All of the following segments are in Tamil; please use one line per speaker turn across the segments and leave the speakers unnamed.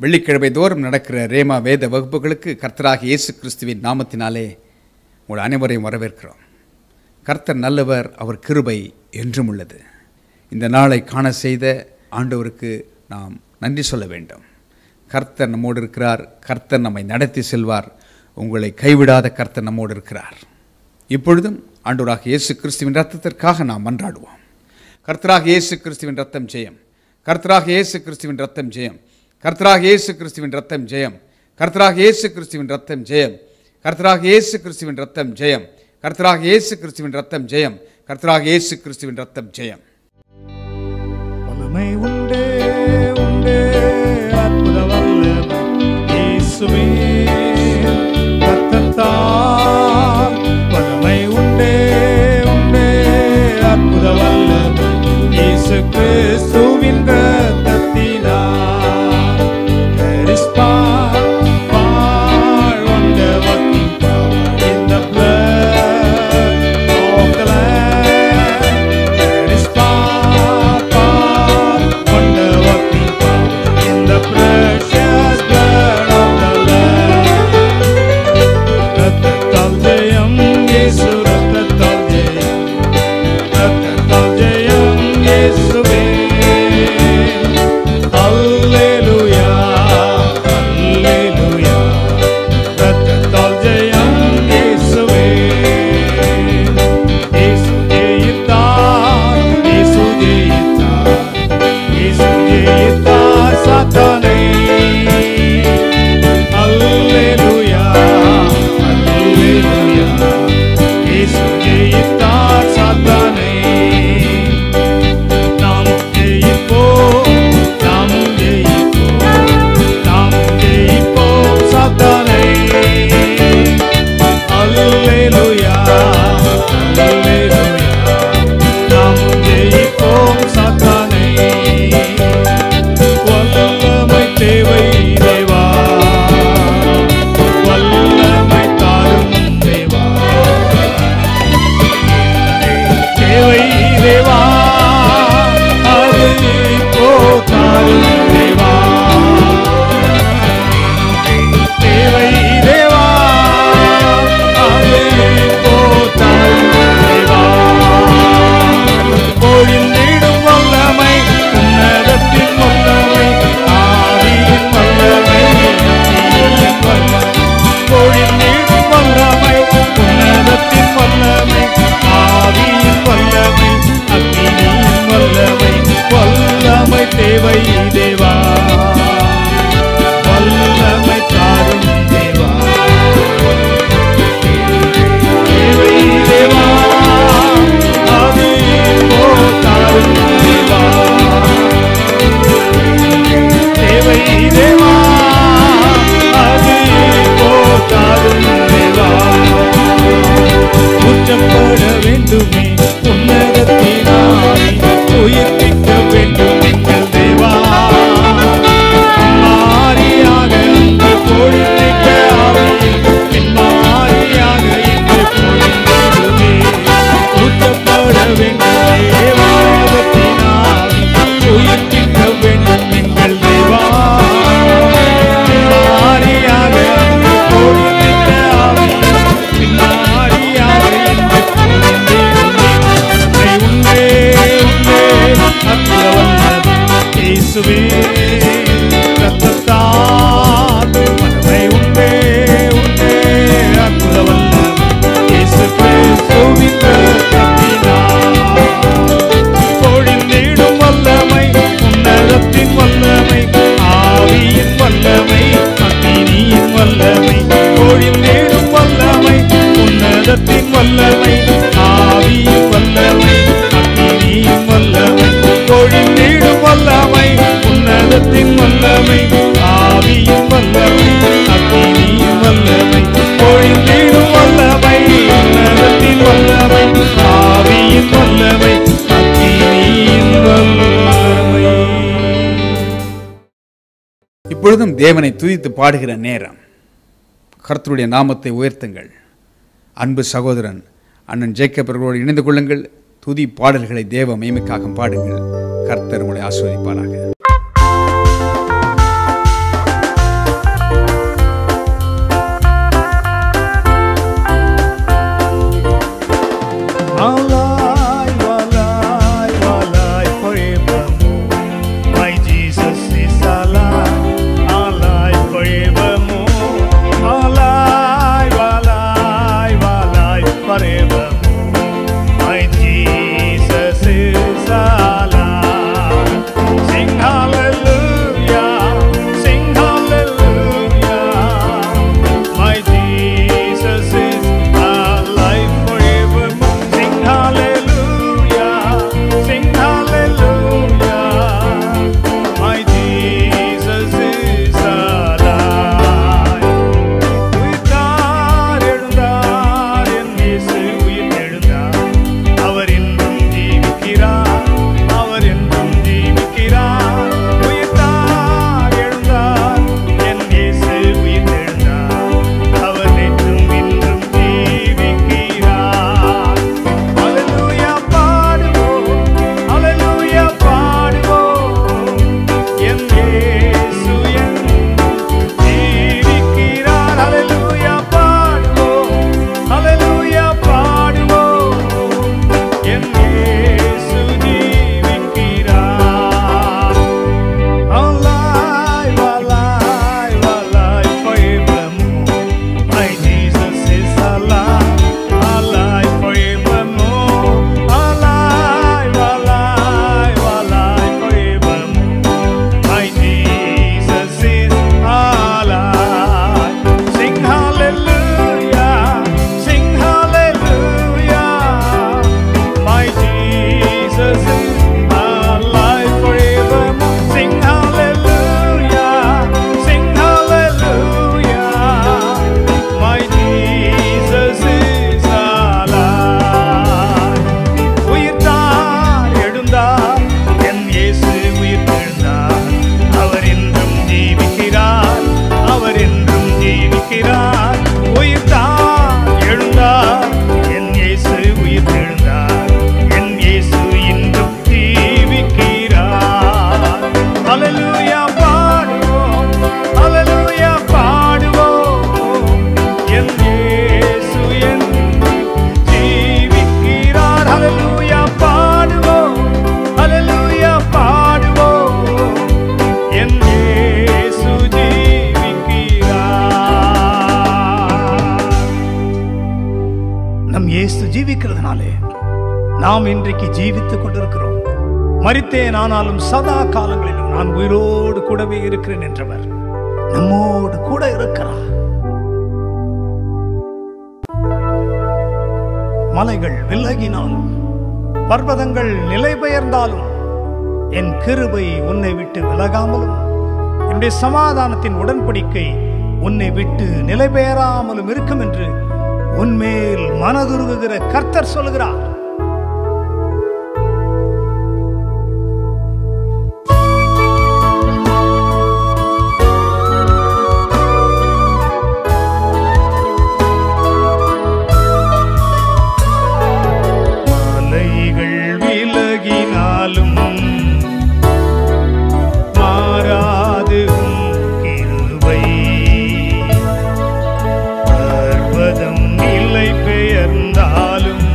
வெள்ளிக்கிழமை தோறும் நடக்கிற ரேமா வேத வகுப்புகளுக்கு கர்த்தராகிய இயேசு கிறிஸ்துவின் நாமத்தினாலே உங்கள் அனைவரையும் வரவேற்கிறோம். கர்த்தர் நல்லவர், அவர் கிருபை என்றும் உள்ளது. இந்த நாளை காண செய்த ஆண்டவருக்கு நாம் நன்றி சொல்ல வேண்டும். கர்த்தர் நம்மோடு இருக்கிறார். கர்த்தர் நம்மை நடத்தி செல்வார். உங்களை கைவிடாத கர்த்தர் நம்மோடு இருக்கிறார். இப்பொழுதும் ஆண்டவராகிய இயேசு கிறிஸ்துவின் இரத்தத்திற்காக நாம் மன்றாடுவோம். கர்த்தராகிய இயேசு கிறிஸ்துவின் இரத்தம் ஜெயம். கர்த்தராகிய இயேசு கிறிஸ்துவின் இரத்தம் ஜெயம். கர்த்தராகிய இயேசு கிறிஸ்துவின் இரத்தம் ஜெயம். கர்த்தராகிய இயேசு கிறிஸ்துவின் இரத்தம் ஜெயம். கர்த்தராகிய இயேசு கிறிஸ்துவின் இரத்தம் ஜெயம். கர்த்தராகிய இயேசு கிறிஸ்துவின் இரத்தம் ஜெயம். கர்த்தராகிய இயேசு கிறிஸ்துவின் இரத்தம் ஜெயம்.
வல்லமை உண்டே உண்டே அற்புத வல்லமை இயேசுவே இரத்தத்தால். வல்லமை உண்டே உண்டே அற்புத வல்லமை இயேசு கிறிஸ்துவின் இரத்தத்தினால். There is power, wonder working power in the blood of the Lamb. There is power, wonder working power in the precious blood of the Lamb. ரத்தத்தால் ஜெயம் இயேசு, ரத்தத்தால் ஜெயம், ரத்தத்தால் ஜெயம் இயேசுவே. அல்லேலூயா அல்லேலூயா, ரத்தத்தால் ஜெயம் இயேசுவே. இயேசு ஜெயித்தார், இயேசு ஜெயித்தார், இயேசு ஜெயித்தார் சாத்தானை. அல்லேலூயா அல்லேலூயா, இயேசு ஜெயித்தார் சாத்தானை. நாமும் ஜெயிப்போம், நாமும் ஜெயிப்போம், நாமும் ஜெயிப்போம் சாத்தானை. அல்லேலூயா அல்லேலூயா, நாமும் ஜெயிப்போம் சாத்தானை. வல்லமை தேவை தேவா, வல்லமை தாரும் தேவா, தேவை தேவா, அது இப்போ தாரும் தேவா. தேவை தேவா, அது இப்போ தாரும் தேவா. பொழிந்திடும் வல்லமை, உன்னதத்தின் வல்லமை, ஆவியின் வல்லமை, அக்கினியின் வல்லமை. பொழிந்திடும் வல்லமை, உன்னதத்தின் வல்லமை, ஆவியின் வல்லமை, அக்கினியின் வல்லமை. வல்லமை தேவை தேவா, வல்லமை தாரும் தேவா. தேவை தேவா, அது இப்போ தாரும் தேவா. தேவை தேவா, அது இப்போ தாரும் தேவா. உச்சப்பட வேண்டுமே உன்னதத்தினாலே, உயிர்ப்பிக்க வேண்டும் எங்கள் தேவா. மாறியாக அங்கு பொழிந்திட்ட ஆவியில் என் மாறியாக இன்று பொழிந்திடுமே. உச்சப்பட வேண்டுமே உன்னதத்தினாலே, உயிர்ப்பிக்க வேண்டும் எங்கள் தேவா. மாறியாக அங்கு பொழிந்திட்ட ஆவியில் என் மாறியாக இன்று பொழிந்திடுமே. உண்டே உண்டே அற்புத வல்லமை இயேசுவே இரத்தத்தால். வல்லமை உண்டே உண்டே அற்புத வல்லமை இயேசு கிறிஸ்துவின் இரத்தத்தினால். பொழிந்திடும் வல்லமை, உன்னதத்தின் வல்லமை, ஆவியின் வல்லமை, அக்கினியின் வல்லமை. பொழிந்திடும் வல்லமை, உன்னதத்தின் வல்லமை, ஆவியின் வல்லமை, அக்கினியின் வல்லமை. பொழிந்திடும் வல்லமை, உன்னதத்தின் வல்லமை, ஆவியின் வல்லமை, அக்கினியின் வல்லமை. பொழிந்திடும் வல்லமை, உன்னதத்தின் வல்லமை, ஆவியின் வல்லமை, அக்கினியின் வல்லமை.
இப்பொழுதும் தேவனை துதித்து பாடுகிற நேரம். கர்த்தருடைய நாமத்தை உயர்த்துங்கள். அன்பு சகோதரன் அண்ணன் ஜேக்கப் அவர்களோடு இணைந்து கொள்ளுங்கள். துதி பாடல்களை தேவ மகிமைக்காக பாடுங்கள். கர்த்தர் உங்களை ஆசீர்வதிப்பாராக.
ஜீவிக்கிறதுனாலே நாம் இன்றைக்கு ஜீவித்துக் கொண்டிருக்கிறோம். மரித்தேன் ஆனாலும் சதா காலங்களிலும் நான் உயிரோடு கூடவே இருக்கிறேன் என்றவர் நம்மோடு கூட இருக்கிறார். மலைகள் விலகினாலும் பர்வதங்கள் நிலை பெயர்ந்தாலும் என் கிருபை உன்னை விட்டு விலகாமலும் என்னுடைய சமாதானத்தின் உடன்படிக்கை உன்னை விட்டு நிலை பெயராமலும் இருக்கும் என்று உன்மேல் மனதுருகுகிற கர்த்தர் சொல்கிறார்.
மலைகள் விலகினாலும் மாறாது கிருபை, பர்வதம் நிலை பெயர்ந்தாலும்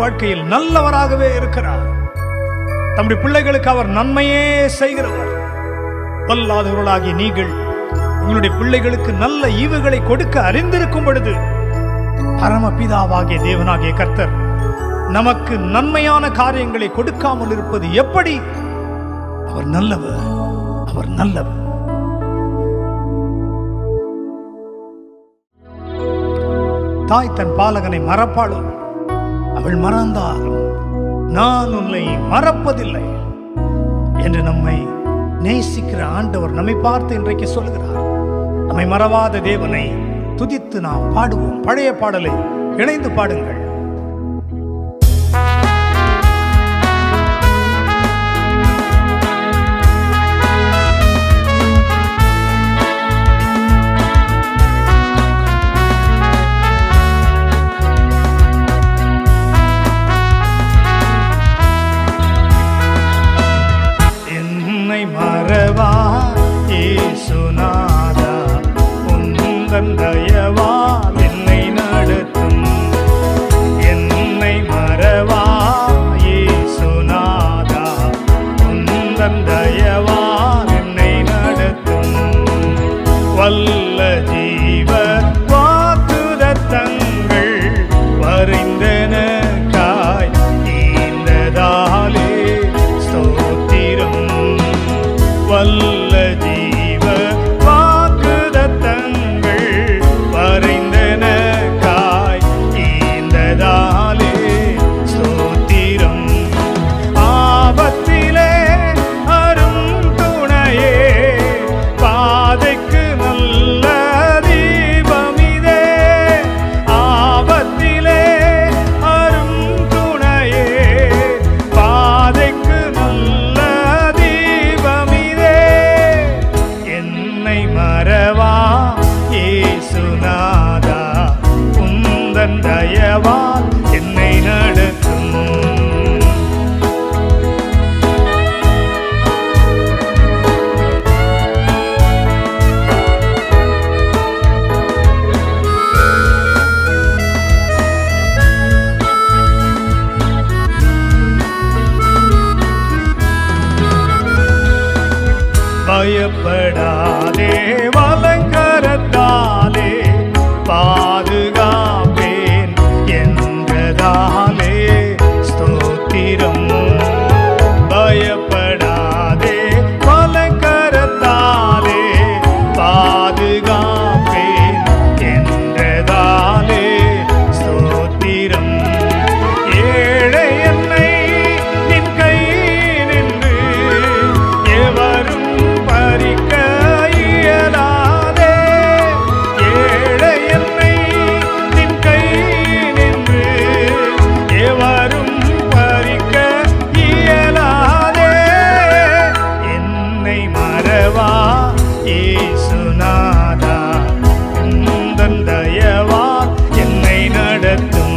வாழ்க்கையில் நல்லவராகவே இருக்கிறார். தம்முடைய பிள்ளைகளுக்கு அவர் நன்மையே செய்கிறவர். பொல்லாதவர்களாகிய நீங்கள் உங்களுடைய பிள்ளைகளுக்கு நல்ல ஈவுகளை கொடுக்க அறிந்திருக்கும் பொழுது பரமபிதாவாகிய தேவனாகிய கர்த்தர் நமக்கு நன்மையான காரியங்களை கொடுக்காமல் இருப்பது எப்படி? அவர் நல்லவர், அவர் நல்லவர். தாய் தன் பாலகனை மறப்பாளோ? அவள் மறந்தாலும் நான் உன்னை மறப்பதில்லை என்று நம்மை நேசிக்கிற ஆண்டவர் நம்மை பார்த்து இன்றைக்கு சொல்கிறார். நம்மை மறவாத தேவனை துதித்து நாம் பாடுவோம். பழைய பாடலை இணைந்து பாடுங்கள். பயப்படாதே, வலங்கரத்தாலே பாதுகாப்பேன் என்றதாலே ஸ்தோத்திரம். பயப்படாதே, வலங்கரத்தாலே பாதுகாப்பேன் என்றதாலே ஸ்தோத்திரம். ஏழை என்னை நின் கை நின்று எவரும் பறிக்க இயலாதே. ஏழை என்னை நின் கை நின்று எவரும் பறிக்க இயலாதே. என்னை மறவா இயேசுநாதா, உந்தன் தயவா என்னை நடத்தும்.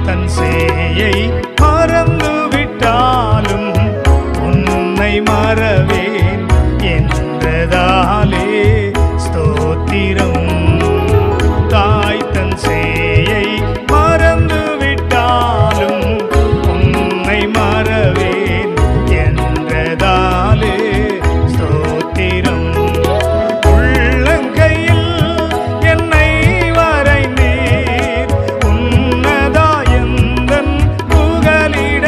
தன் சேயை மறந்து விட்டாலும் உன்னை மறவேன் என்றதாலே ஸ்தோத்திரம். தாய் தன் சேயை மறந்து விட்டாலும் உன்னை மறவேன் என்றதாலே ஸ்தோத்திரம். உள்ளங்கையில் என்னை வரைந்தீர், உன்னதா எந்தன் புகலிட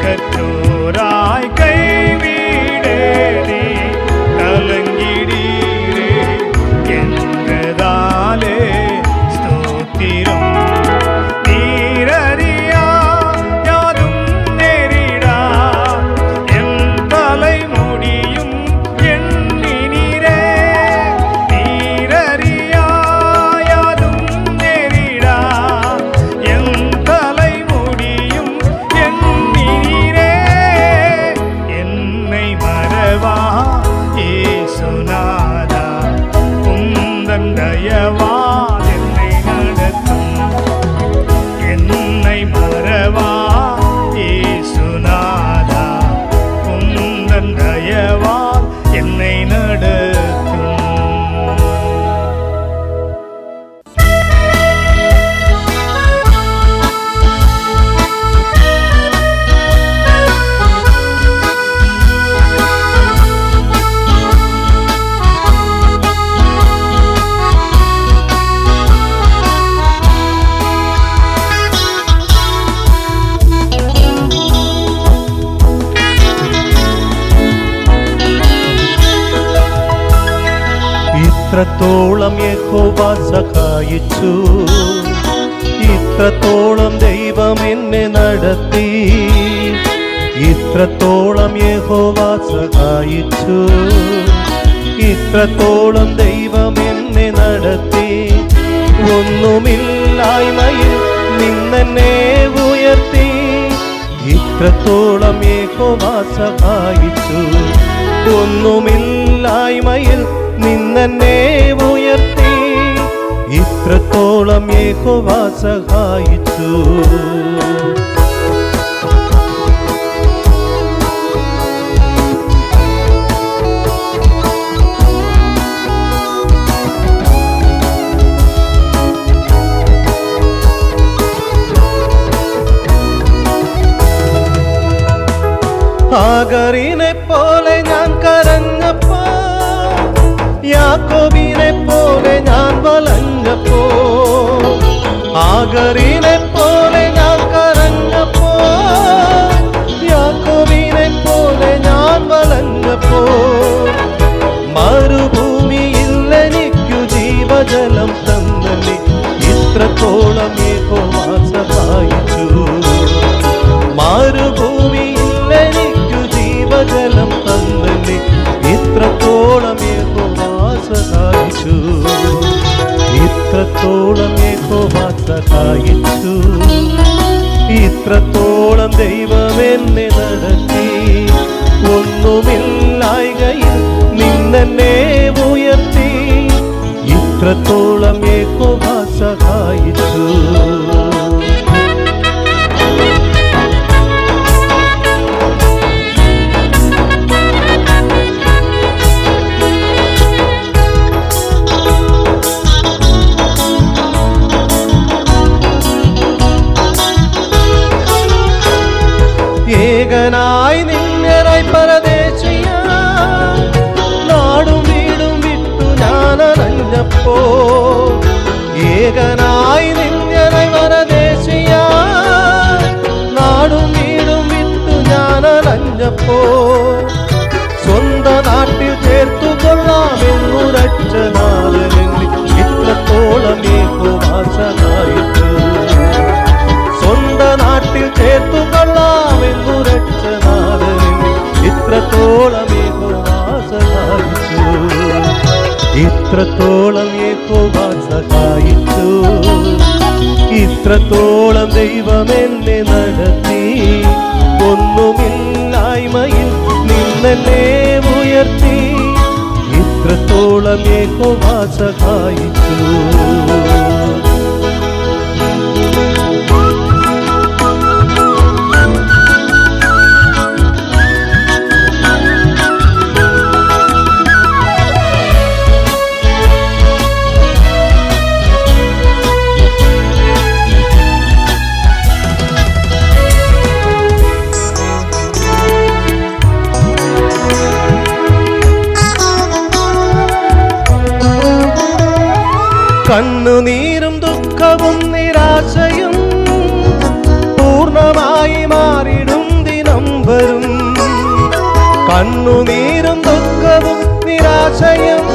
கற்றோராய் கைவிடேனே கலங்கிடீரே என்றதாலே ஸ்தோத்திரம். நீரறியா யாதும் நேரிடா என் தலைமுடியும் எண்ணினீரே. நீரறியா யாதும் நேரிடா என் தலைமுடியும் எண்ணினீரே. என்னை மறவா இயேசுநாதா உந்தன் தயவால் என்னை நடத்தும். என்னை மறவா இயேசுநாதா உந்தன் தயவால் என்னை நடத்தும்.
ഇത്രത്തോളം യഹോവ സഹായിച്ചു, ഇത്രത്തോളം ദൈവം എന്നെ നടത്തി. ഇത്രത്തോളം യഹോവ സഹായിച്ചു, ഇത്രത്തോളം ദൈവം എന്നെ നടത്തി. ഒന്നുമില്ലായ്മയിൽ നിന്നെന്നെ ഉയർത്തി. ഇത്രത്തോളം യഹോവ സഹായിച്ചു, ഒന്നുമില്ലായ്മയിൽ നിന്നെന്നെ ഉയർത്തി. ഇത്രത്തോളം യഹോവ സഹായിച്ചു. ആഗറിനെ പോലെ ഞാൻ കരഞ്ഞപ്പോ, യാക്കോബിനെ പോലെ ഞാൻ വലഞ്ഞപ്പോ. ആഗറിനെ പോലെ ഞാൻ കരഞ്ഞപ്പോ, യാക്കോബിനെ പോലെ ഞാൻ വലഞ്ഞപ്പോ. മരുഭൂമിയിൽ എനിക്കു ജീവജലം തന്നനി. ഇത്രത്തോളം യഹോവ സഹായിച്ചു. മരുഭൂമിയിൽ എനിക്കു ജീവജലം തന്നനി. ഇത്രത്തോളം യഹോവ സഹായിച്ചു. ഇത്രത്തോളം യഹോവ സഹായിച്ചു. ഇത്രത്തോളം ദൈവം എന്നെ നടത്തി. ഒന്നുമില്ലായ്കയിൽ നിന്നെന്നെ ഉയർത്തി. ഇത്രത്തോളം യഹോവ സഹായിച്ചു. ഏകനായി നിന്നരായി പരദേശിയ നാടും വീടും വിട്ടു ഞാൻ അലഞ്ഞപ്പോ. ഏകനായി നിന്നരായി പരദേശിയ നാടും വീടും വിട്ടു ഞാൻ അലഞ്ഞപ്പോ. സ്വന്ത നാട്ടിൽ ചേർത്തു കൊള്ളാമെന്നുരച്ച നാളെന്നിൽ ഇത്രത്തോളം യഹോവ സഹായിച്ചു. സ്വന്ത നാട്ടിൽ ചേർത്തു കൊള്ളാമെന്നുരച്ച നാളെന്നിൽ ഇത്രത്തോളം യഹോവ സഹായിച്ചു. ഇത്രത്തോളം യഹോവ സഹായിച്ചു. ഇത്രത്തോളം ദൈവം എന്നെ നടത്തി. ഒന്നുമില്ലായ്മയിൽ നിന്നെന്നെ ഉയർത്തി. ഇത്രത്തോളം യഹോവ സഹായിച്ചു. കണ്ണുനീരും ദുഃഖവും നിരാശയും പൂർണ്ണമായി മാറിടും ദിനം. കണ്ണുനീരും ദുഃഖവും നിരാശയും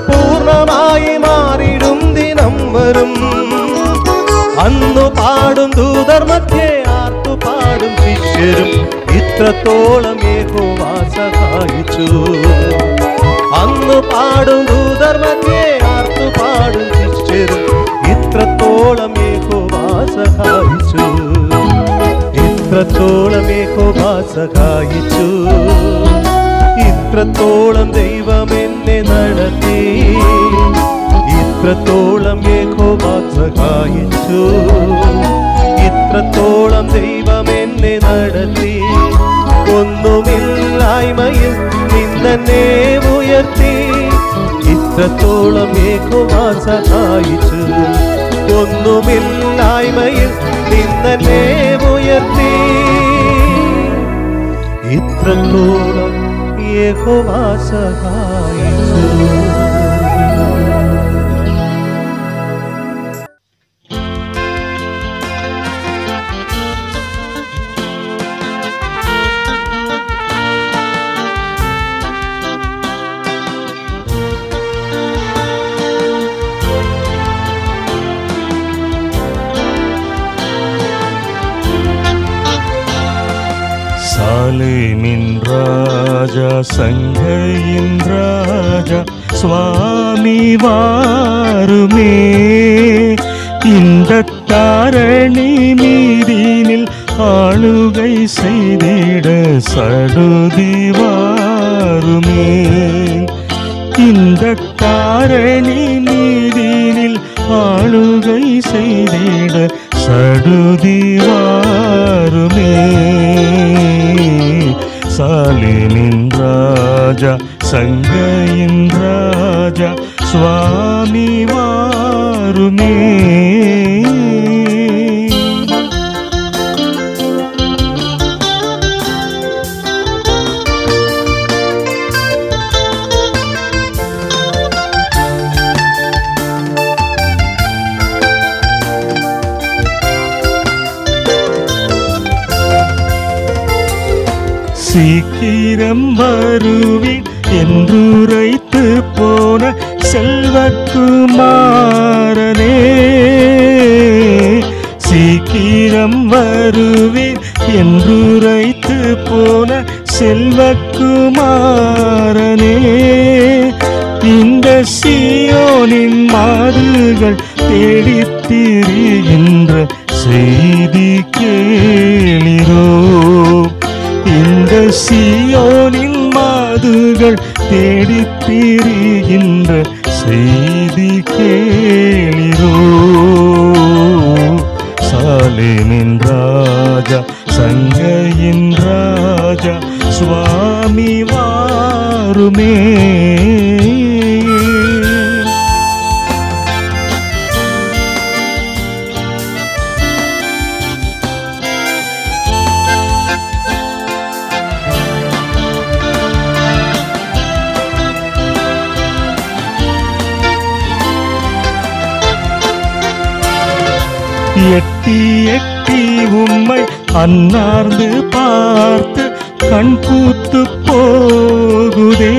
പൂർണ്ണമായി മാറിടും ദിനം വരും. അന്നു പാടും ദൂതർ മധ്യേ ആർത്തു പാടും ശിഷ്യരും ഇത്രത്തോളം യഹോവ സഹായിച്ചു. അന്നു പാടും ദൂതർ മധ്യേ ആർത്തു പാടും ശിഷ്യരും ഇത്രത്തോളം യഹോവ സഹായിച്ചു. ഇത്രത്തോളം യഹോവ സഹായിച്ചു. ഇത്രത്തോളം ദൈവം എന്നെ നടത്തി. ഇത്രത്തോളം യഹോവ സഹായിച്ചു. ഇത്രത്തോളം ദൈവം എന്നെ നടത്തി. ഒന്നുമില്ലായ്മയിൽ നിന്നെ ഉയർത്തി. ഇത്രത്തോളം യഹോവ സഹായിച്ചു. ഒന്നുമില്ലായ്മയിൽ നിന്നെ ഉയർത്തി. ഇത്രത്തോളം യഹോവ സഹായിച്ചു.
சாலேமின் ராஜா சங்கையின் ராஜா சுவாமி வாருமே. இந்த தாரணி மீதினில் ஆளுகை செய்திட சடுதி வாருமே. இந்த தாரணி மீதினில் ஆளுகை செய்திட சடுதி வாருமே. சாலேமின் ராஜா சங்கையின் ராஜா சுவாமி வாருமே. சீக்கிரம் வருவீர் என்றுரைத்து போன செல்வக்குமாரனே. சீக்கிரம் வருவீர் என்றுரைத்து போன செல்வக்குமாரனே. இந்த சீயோனின் மாடுகள் தேடித் திரிகின்ற செய்தி கேளிரோ. இந்த சீயோனின் மாதுகள் தேடித் திரிகின்ற செய்தி கேளிரோ. சாலேமின் ராஜா சங்கையின் ராஜா சுவாமி வாருமே. எட்டி எட்டி உம்மை அன்னார்ந்து பார்த்து கண் பூத்து போகுதே.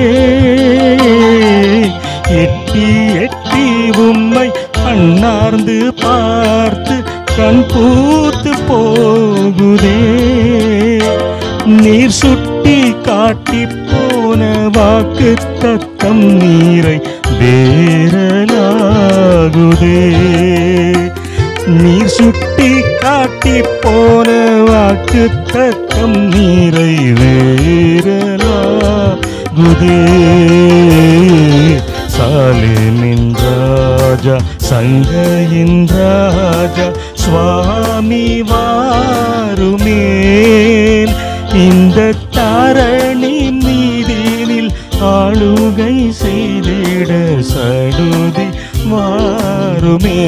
எட்டி எட்டி உம்மை அன்னார்ந்து பார்த்து கண் பூத்து போகுதே. நீர் சுட்டி காட்டி போன வாக்கு தத்தம் நீரை வேறலாகுதே. நீர் சுட்டி காட்டி போன வாக்கு தத்தம் நீரை வேறலாகுதே. சாலேமின் ராஜா சங்கையின் ராஜா சுவாமி வாருமே. இந்த தாரணி மீதினில் ஆளுகை செய்திட சடுதி வாருமே.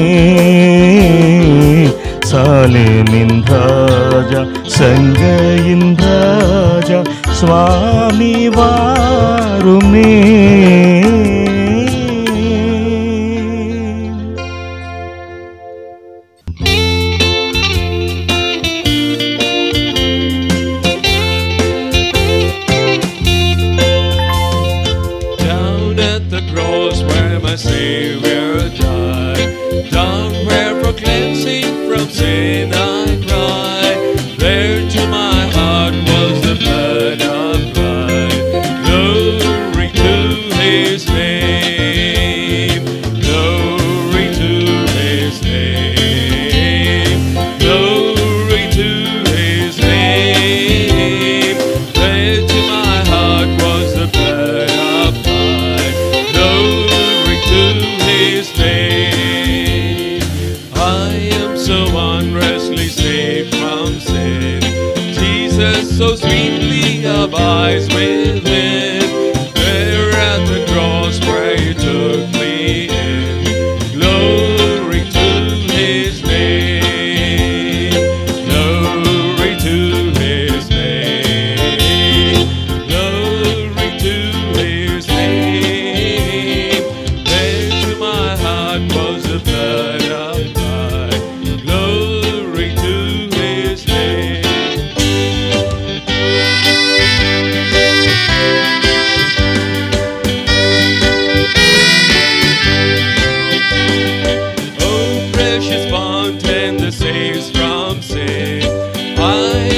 சாலேமின் ராஜா சங்கையின் ராஜா சுவாமி வாருமே.
Jesus so sweetly abides within. There at the cross where he took me in. Glory to his name. Glory to his name. Glory to his name. There to my heart was the blood applied. Glory to his name. Oh, precious fountain that saves from sin, I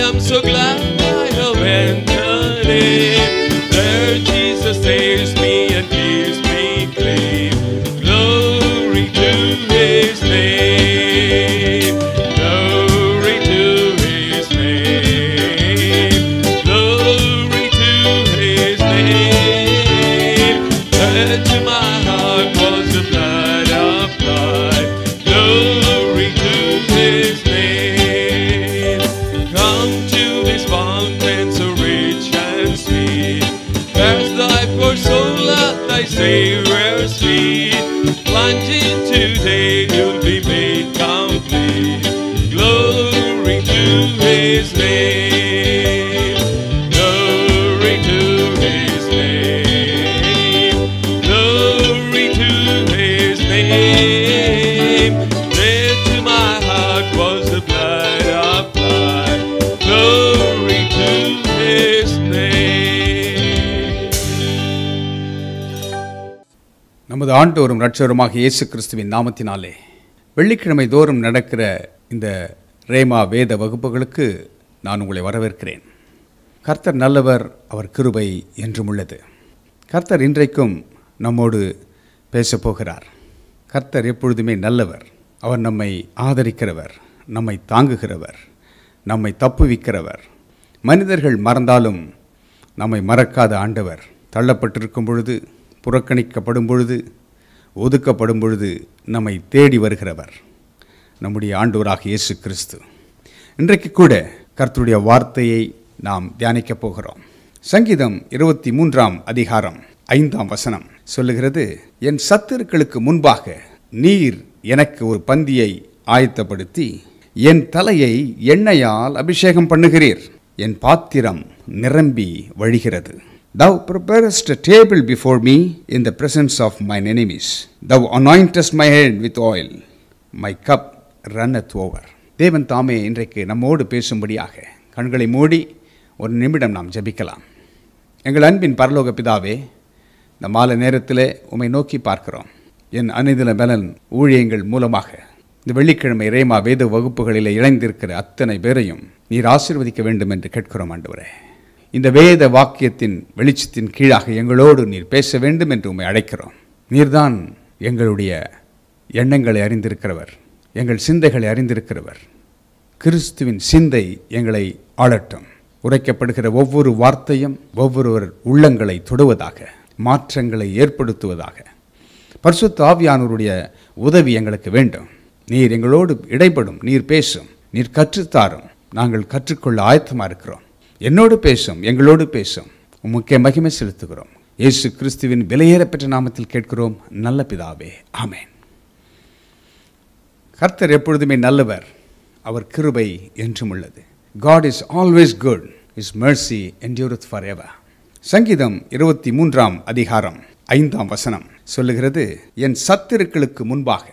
am so glad I have entered in. There Jesus saves me and keeps me clean. Glory to his name. Glory to his name. Glory to his name. There to my heart was the blood applied. Glory to his name. Come to this fountain so rich and sweet. There's thy poor soul at thy Savior's feet. Plunge in today, you'll be made complete. Glory to his name. Glory to his name. Glory to his name. There to my heart was the blood applied. Glory to his name.
நமது ஆண்டவரும் இரட்சகருமாக இயேசு கிறிஸ்துவின் நாமத்தினாலே வெள்ளிக்கிழமை தோறும் நடக்கிற இந்த ரேமா வேத வகுப்புகளுக்கு நான் உங்களை வரவேற்கிறேன். கர்த்தர் நல்லவர், அவர் கிருபை என்றும் உள்ளது. கர்த்தர் இன்றைக்கும் நம்மோடு பேசப்போகிறார். கர்த்தர் எப்பொழுதுமே நல்லவர். அவர் நம்மை ஆதரிக்கிறவர், நம்மை தாங்குகிறவர், நம்மை தப்புவிக்கிறவர். மனிதர்கள் மறந்தாலும் நம்மை மறக்காத ஆண்டவர். தள்ளப்பட்டிருக்கும் பொழுது, புறக்கணிக்கப்படும் பொழுது, ஒதுக்கப்படும் பொழுது நம்மை தேடி வருகிறவர் நம்முடைய ஆண்டவராக இயேசு கிறிஸ்து. இன்றைக்கு கூட கர்த்தருடைய வார்த்தையை நாம் தியானிக்கப் போகிறோம். சங்கீதம் 23 அதிகாரம் 5 சொல்லுகிறது, என் சத்துருக்களுக்கு முன்பாக நீர் எனக்கு ஒரு பந்தியை ஆயத்தப்படுத்தி என் தலையை எண்ணெயால் அபிஷேகம் பண்ணுகிறீர். என் பாத்திரம் நிரம்பி வழிகிறது. Thou preparest a table before me in the presence of mine enemies. Thou anointest my head with oil. My cup runneth over. தேவன் தாமே இன்றைக்கு நம்மோடு பேசும்படியாக கண்களை மூடி ஒரு நிமிடம் நாம் ஜெபிக்கலாம். எங்கள் அன்பின் பரலோக பிதாவே, இந்த மாலை நேரத்தில் உம்மை நோக்கி பார்க்கிறோம். என் அனுதின பலன் ஊழியங்கள் மூலமாக இந்த வெள்ளிக்கிழமை ரேமா வேத வகுப்புகளில் இணைந்திருக்கிற அத்தனை பேரையும் நீர் ஆசீர்வதிக்க வேண்டும் என்று கேட்கிறோம் ஆண்டவரே. இந்த வேத வாக்கியத்தின் வெளிச்சத்தின் கீழாக எங்களோடு நீர் பேச வேண்டும் என்று உம்மை அழைக்கிறோம். நீர்தான் எங்களுடைய எண்ணங்களை அறிந்திருக்கிறவர், எங்கள் சிந்தைகளை அறிந்திருக்கிறவர். கிறிஸ்துவின் சிந்தை எங்களை ஆளட்டும். உரைக்கப்படுகிற ஒவ்வொரு வார்த்தையும் ஒவ்வொருவர் உள்ளங்களை தொடுவதாக, மாற்றங்களை ஏற்படுத்துவதாக. பரிசுத்த ஆவியானவருடைய உதவி எங்களுக்கு வேண்டும். நீர் எங்களோடு இடைப்படும், நீர் பேசும், நீர் கற்றுத்தாரும். நாங்கள் கற்றுக்கொள்ள ஆயத்தமாக இருக்கிறோம். என்னோடு பேசும், எங்களோடு பேசும். உமக்கே மகிமை செலுத்துகிறோம். இயேசு கிறிஸ்துவின் விலையேறப்பெற்ற நாமத்தில் கேட்கிறோம் நல்ல பிதாவே, ஆமென். கர்த்தர் எப்பொழுதுமே நல்லவர், அவர் கிருபை என்றும் உள்ளது. God is always good. His mercy endureth forever. சங்கீதம் 23 அதிகாரம் 5 சொல்லுகிறது, என் சத்துருக்களுக்கு முன்பாக.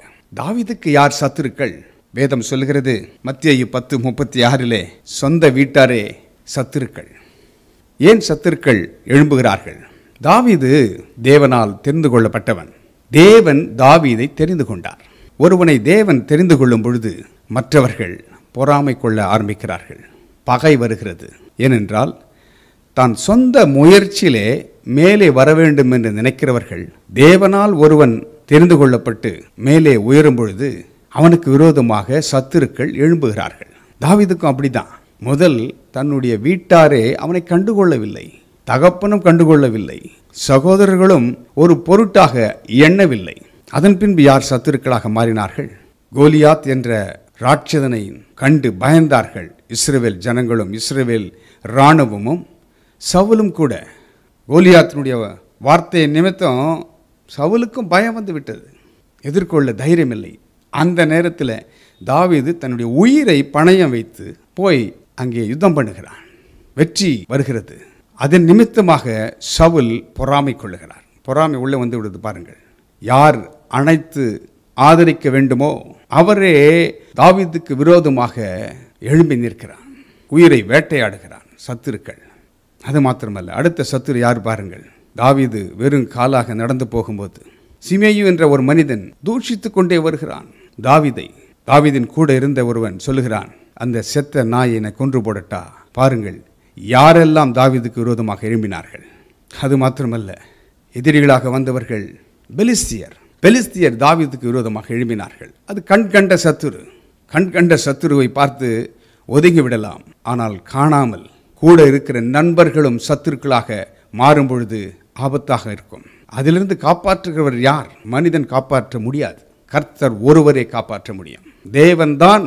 தாவீதுக்கு யார் சத்துருக்கள்? வேதம் சொல்லுகிறது மத்தேயு 10:36 சொந்த வீட்டாரே சத்துருக்கள். ஏன் சத்துருக்கள் எழும்புகிறார்கள்? தாவீது தேவனால் தெரிந்து கொள்ளப்பட்டவன். தேவன் தாவீதை தெரிந்து கொண்டார். ஒருவனை தேவன் தெரிந்து கொள்ளும் பொழுது மற்றவர்கள் பொறாமை கொள்ள ஆரம்பிக்கிறார்கள். பகை வருகிறது. ஏனென்றால் தான் சொந்த முயற்சியிலே மேலே வர வேண்டும் என்று நினைக்கிறவர்கள் தேவனால் ஒருவன் தெரிந்து கொள்ளப்பட்டு மேலே உயரும் பொழுது அவனுக்கு விரோதமாக சத்துருக்கள் எழும்புகிறார்கள். தாவீதுக்கும் அப்படிதான். முதல் தன்னுடைய வீட்டாரே அவனை கண்டுகொள்ளவில்லை, தகப்பனும் கண்டுகொள்ளவில்லை, சகோதரர்களும் ஒரு பொருட்டாக எண்ணவில்லை. அதன் பின்பு யார் சத்துருக்களாக மாறினார்கள்? கோலியாத் என்ற ராட்சதனை கண்டு பயந்தார்கள் இஸ்ரவேல் ஜனங்களும் இஸ்ரவேல் இராணுவமும். சவுலும் கூட கோலியாத்தினுடைய வார்த்தையை நிமித்தம் சவுலுக்கும் பயம் வந்து விட்டது, எதிர்கொள்ள தைரியம் இல்லை. அந்த நேரத்தில் தாவீது தன்னுடைய உயிரை பணயம் வைத்து போய் அங்கே யுத்தம் பண்ணுகிறான். வெற்றி வருகிறது. அதன் நிமித்தமாக சவுல் பொறாமை கொள்ளுகிறார். பொறாமை உள்ள வந்து விடுது பாருங்கள். யார் அணைத்து ஆதரிக்க வேண்டுமோ அவரே தாவீதுக்கு விரோதமாக எழும்பி நிற்கிறான், உயிரை வேட்டையாடுகிறான் சத்துருக்கள். அது மாத்திரமல்ல, அடுத்த சத்துரு யார் பாருங்கள். தாவீது வெறும் காலாக நடந்து போகும்போது சிமேயு என்ற ஒரு மனிதன் தூஷித்து கொண்டே வருகிறான் தாவீதை. தாவீதின் கூட இருந்த ஒருவன் சொல்லுகிறான், அந்த செத்த நாயை என்னை கொன்று போடட்டா. பாருங்கள் யாரெல்லாம் தாவீதுக்கு விரோதமாக எழும்பினார்கள். அது மாத்திரமல்ல, எதிரிகளாக வந்தவர்கள் பெலிஸ்தியர் தாவீதுக்கு விரோதமாக எழும்பினார்கள். அது கண்கண்ட சத்துரு. கண்கண்ட சத்துருவை பார்த்து ஒதுங்கி விடலாம், ஆனால் காணாமல் கூட இருக்கிற நண்பர்களும் சத்துருக்களாக மாறும் பொழுது ஆபத்தாக இருக்கும். அதிலிருந்து காப்பாற்றுகிறவர் யார்? மனிதன் காப்பாற்ற முடியாது. கர்த்தர் ஒருவரே காப்பாற்ற முடியும். தேவன்தான்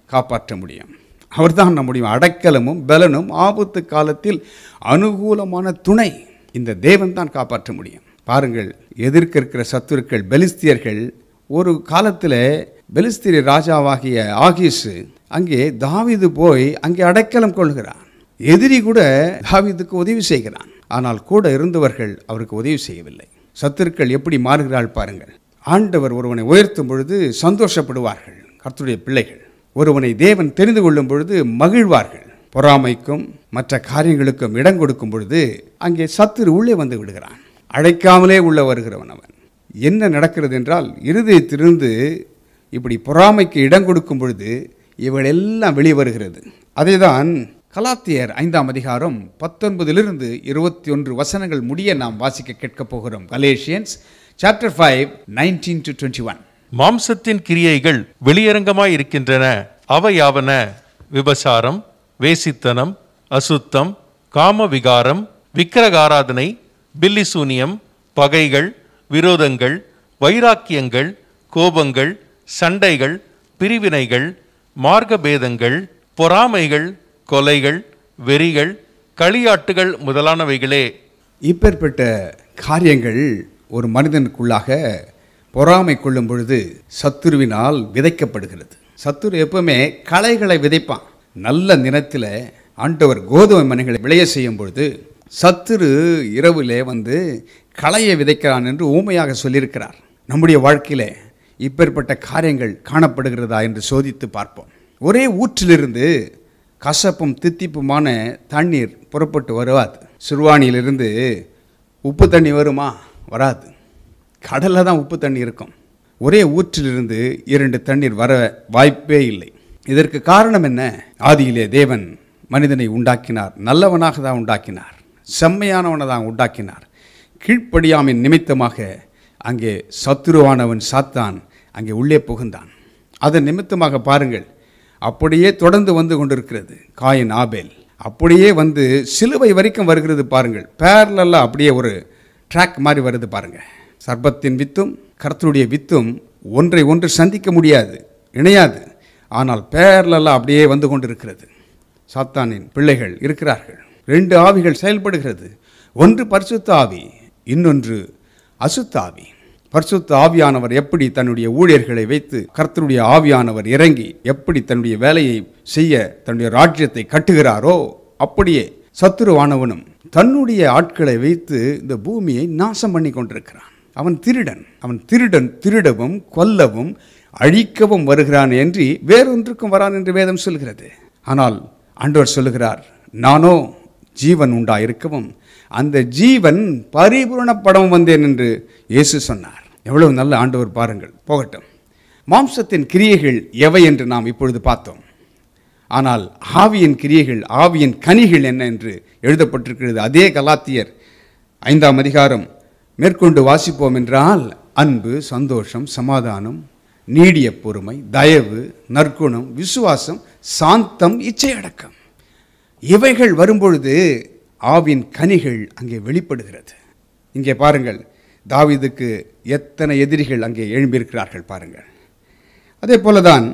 காப்பாற்ற முடியும். அவர்தான் நம்முடைய அடைக்கலமும் பலனும், ஆபத்து காலத்தில் அனுகூலமான துணை. இந்த தேவன்தான் காப்பாற்ற முடியும். பாருங்கள், எதிர்க்க இருக்கிற சத்துருக்கள் பெலிஸ்தியர்கள். ஒரு காலத்தில் பெலிஸ்திய ராஜாவாகிய ஆகீசு அங்கே தாவீது போய் அங்கே அடைக்கலம் கொள்கிறான். எதிரி கூட தாவீதுக்கு உதவி செய்கிறான். ஆனால் கூட இருந்தவர்கள் அவருக்கு உதவி செய்யவில்லை. சத்துருக்கள் எப்படி மாறுகிறாள் பாருங்கள். ஆண்டவர் ஒருவனை உயர்த்தும் பொழுது சந்தோஷப்படுவார்கள் கர்த்தருடைய பிள்ளைகள். ஒருவனை தேவன் தெரிந்து கொள்ளும் பொழுது மகிழ்வார்கள். பொறாமைக்கும் மற்ற காரியங்களுக்கும் இடம் கொடுக்கும் பொழுது அங்கே சத்துரு உள்ளே வந்து விடுகிறான். அழைக்காமலே உள்ள வருகிறவன் அவன். என்ன நடக்கிறது என்றால், இருதயத்திலிருந்து இப்படி பொறாமைக்கு இடம் கொடுக்கும் பொழுது இவள் எல்லாம் வெளிவருகிறது. அதேதான் கலாத்தியர் 5ஆம் அதிகாரம் 19 - 21 வசனங்கள் முடிய நாம் வாசிக்க கேட்கப் போகிறோம். Galatians chapter 5 19 - 21.
மாம்சத்தின் கிரியைகள் வெளியரங்கமாய் இருக்கின்றன. அவையாவன: விபசாரம், வேசித்தனம், அசுத்தம், காமவிகாரம், விக்கிரகாராதனை, பில்லிசூனியம், பகைகள், விரோதங்கள், வைராக்கியங்கள், கோபங்கள், சண்டைகள், பிரிவினைகள், மார்க்கபேதங்கள், பொறாமைகள், கொலைகள், வெறிகள், களியாட்டுகள் முதலானவைகளே.
இப்பேற்பட்ட காரியங்கள் ஒரு மனிதனுக்குள்ளாக பொறாமை கொள்ளும் பொழுது சத்துருவினால் விதைக்கப்படுகிறது. சத்துரு எப்பவுமே களைகளை விதைப்பான். நல்ல நிலத்தில் ஆண்டவர் கோதுமை மணிகளை விளைய செய்யும் பொழுது சத்துரு இரவிலே வந்து களையை விதைக்கிறான் என்று ஊமையாக சொல்லியிருக்கிறார். நம்முடைய வாழ்க்கையில் இப்பேற்பட்ட காரியங்கள் காணப்படுகிறதா என்று சோதித்து பார்ப்போம். ஒரே ஊற்றிலிருந்து கசப்பும் தித்திப்புமான தண்ணீர் புறப்பட்டு வருவாது. சிறுவாணியிலிருந்து உப்பு தண்ணி வருமா? வராது. கடலில் தான் உப்பு தண்ணி இருக்கும். ஒரே ஊற்றிலிருந்து 2 தண்ணீர் வர வாய்ப்பே இல்லை. இதற்கு காரணம் என்ன? ஆதியிலே தேவன் மனிதனை உண்டாக்கினார். நல்லவனாக தான் உண்டாக்கினார், செம்மையானவனை தான் உண்டாக்கினார். கீழ்ப்படியாமையின் நிமித்தமாக அங்கே சத்துருவானவன் சாத்தான் அங்கே உள்ளே புகுந்தான். அதன் நிமித்தமாக பாருங்கள், அப்படியே தொடர்ந்து வந்து கொண்டிருக்கிறது. காயின் ஆபேல் அப்படியே வந்து சிலுவை வரைக்கும் வருகிறது பாருங்கள். பேரலெல்லாம் அப்படியே ஒரு ட்ராக் மாதிரி வருது பாருங்கள். சர்ப்பத்தின் வித்தும் கர்த்தருடைய வித்தும் ஒன்றை ஒன்று சந்திக்க முடியாது, இணையாது. ஆனால் பேரலெல்லாம் அப்படியே வந்து கொண்டிருக்கிறது. சாத்தானின் பிள்ளைகள் இருக்கிறார்கள். 2 ஆவிகள் செயல்படுகிறது. ஒன்று பரிசுத்த ஆவி, இன்னொன்று அசுத்த ஆவி. பரிசுத்த ஆவியானவர் எப்படி தன்னுடைய ஊழியர்களை வைத்து கர்த்தருடைய ஆவியானவர் இறங்கி எப்படி தன்னுடைய வேலையை செய்ய தன்னுடைய ராஜ்யத்தை கட்டுகிறாரோ, அப்படியே சத்துருவானவனும் தன்னுடைய ஆட்களை வைத்து இந்த பூமியை நாசம் பண்ணி கொண்டிருக்கிறான். அவன் திருடன் திருடவும் கொல்லவும் அழிக்கவும் வருகிறான் என்று வேறொன்றுக்கும் வரான் என்று வேதம் சொல்கிறது. ஆனால் ஆண்டவர் சொல்லுகிறார், நானோ ஜீவன் உண்டாயிருக்கவும் அந்த ஜீவன் பரிபூரணப்படவும் வந்தேன் என்று இயேசு சொன்னார். எவ்வளவு நல்ல ஆண்டவர் பாருங்கள். போகட்டும், மாம்சத்தின் கிரியைகள் எவை என்று நாம் இப்பொழுது பார்த்தோம். ஆனால் ஆவியின் கிரியைகள், ஆவியின் கனிகள் என்ன என்று எழுதப்பட்டிருக்கிறது. அதே கலாத்தியர் 5ஆம் அதிகாரம் மேற்கொண்டு வாசிப்போம் என்றால், அன்பு, சந்தோஷம், சமாதானம், நீடிய பொறுமை, தயவு, நற்குணம், விசுவாசம், சாந்தம், இச்சையடக்கம், இவைகள் வரும்பொழுது ஆவின் கனிகள் அங்கே வெளிப்படுகிறது. இங்கே பாருங்கள், தாவீதுக்கு எத்தனை எதிரிகள் அங்கே எழும்பியிருக்கிறார்கள் பாருங்கள். அதே போலதான்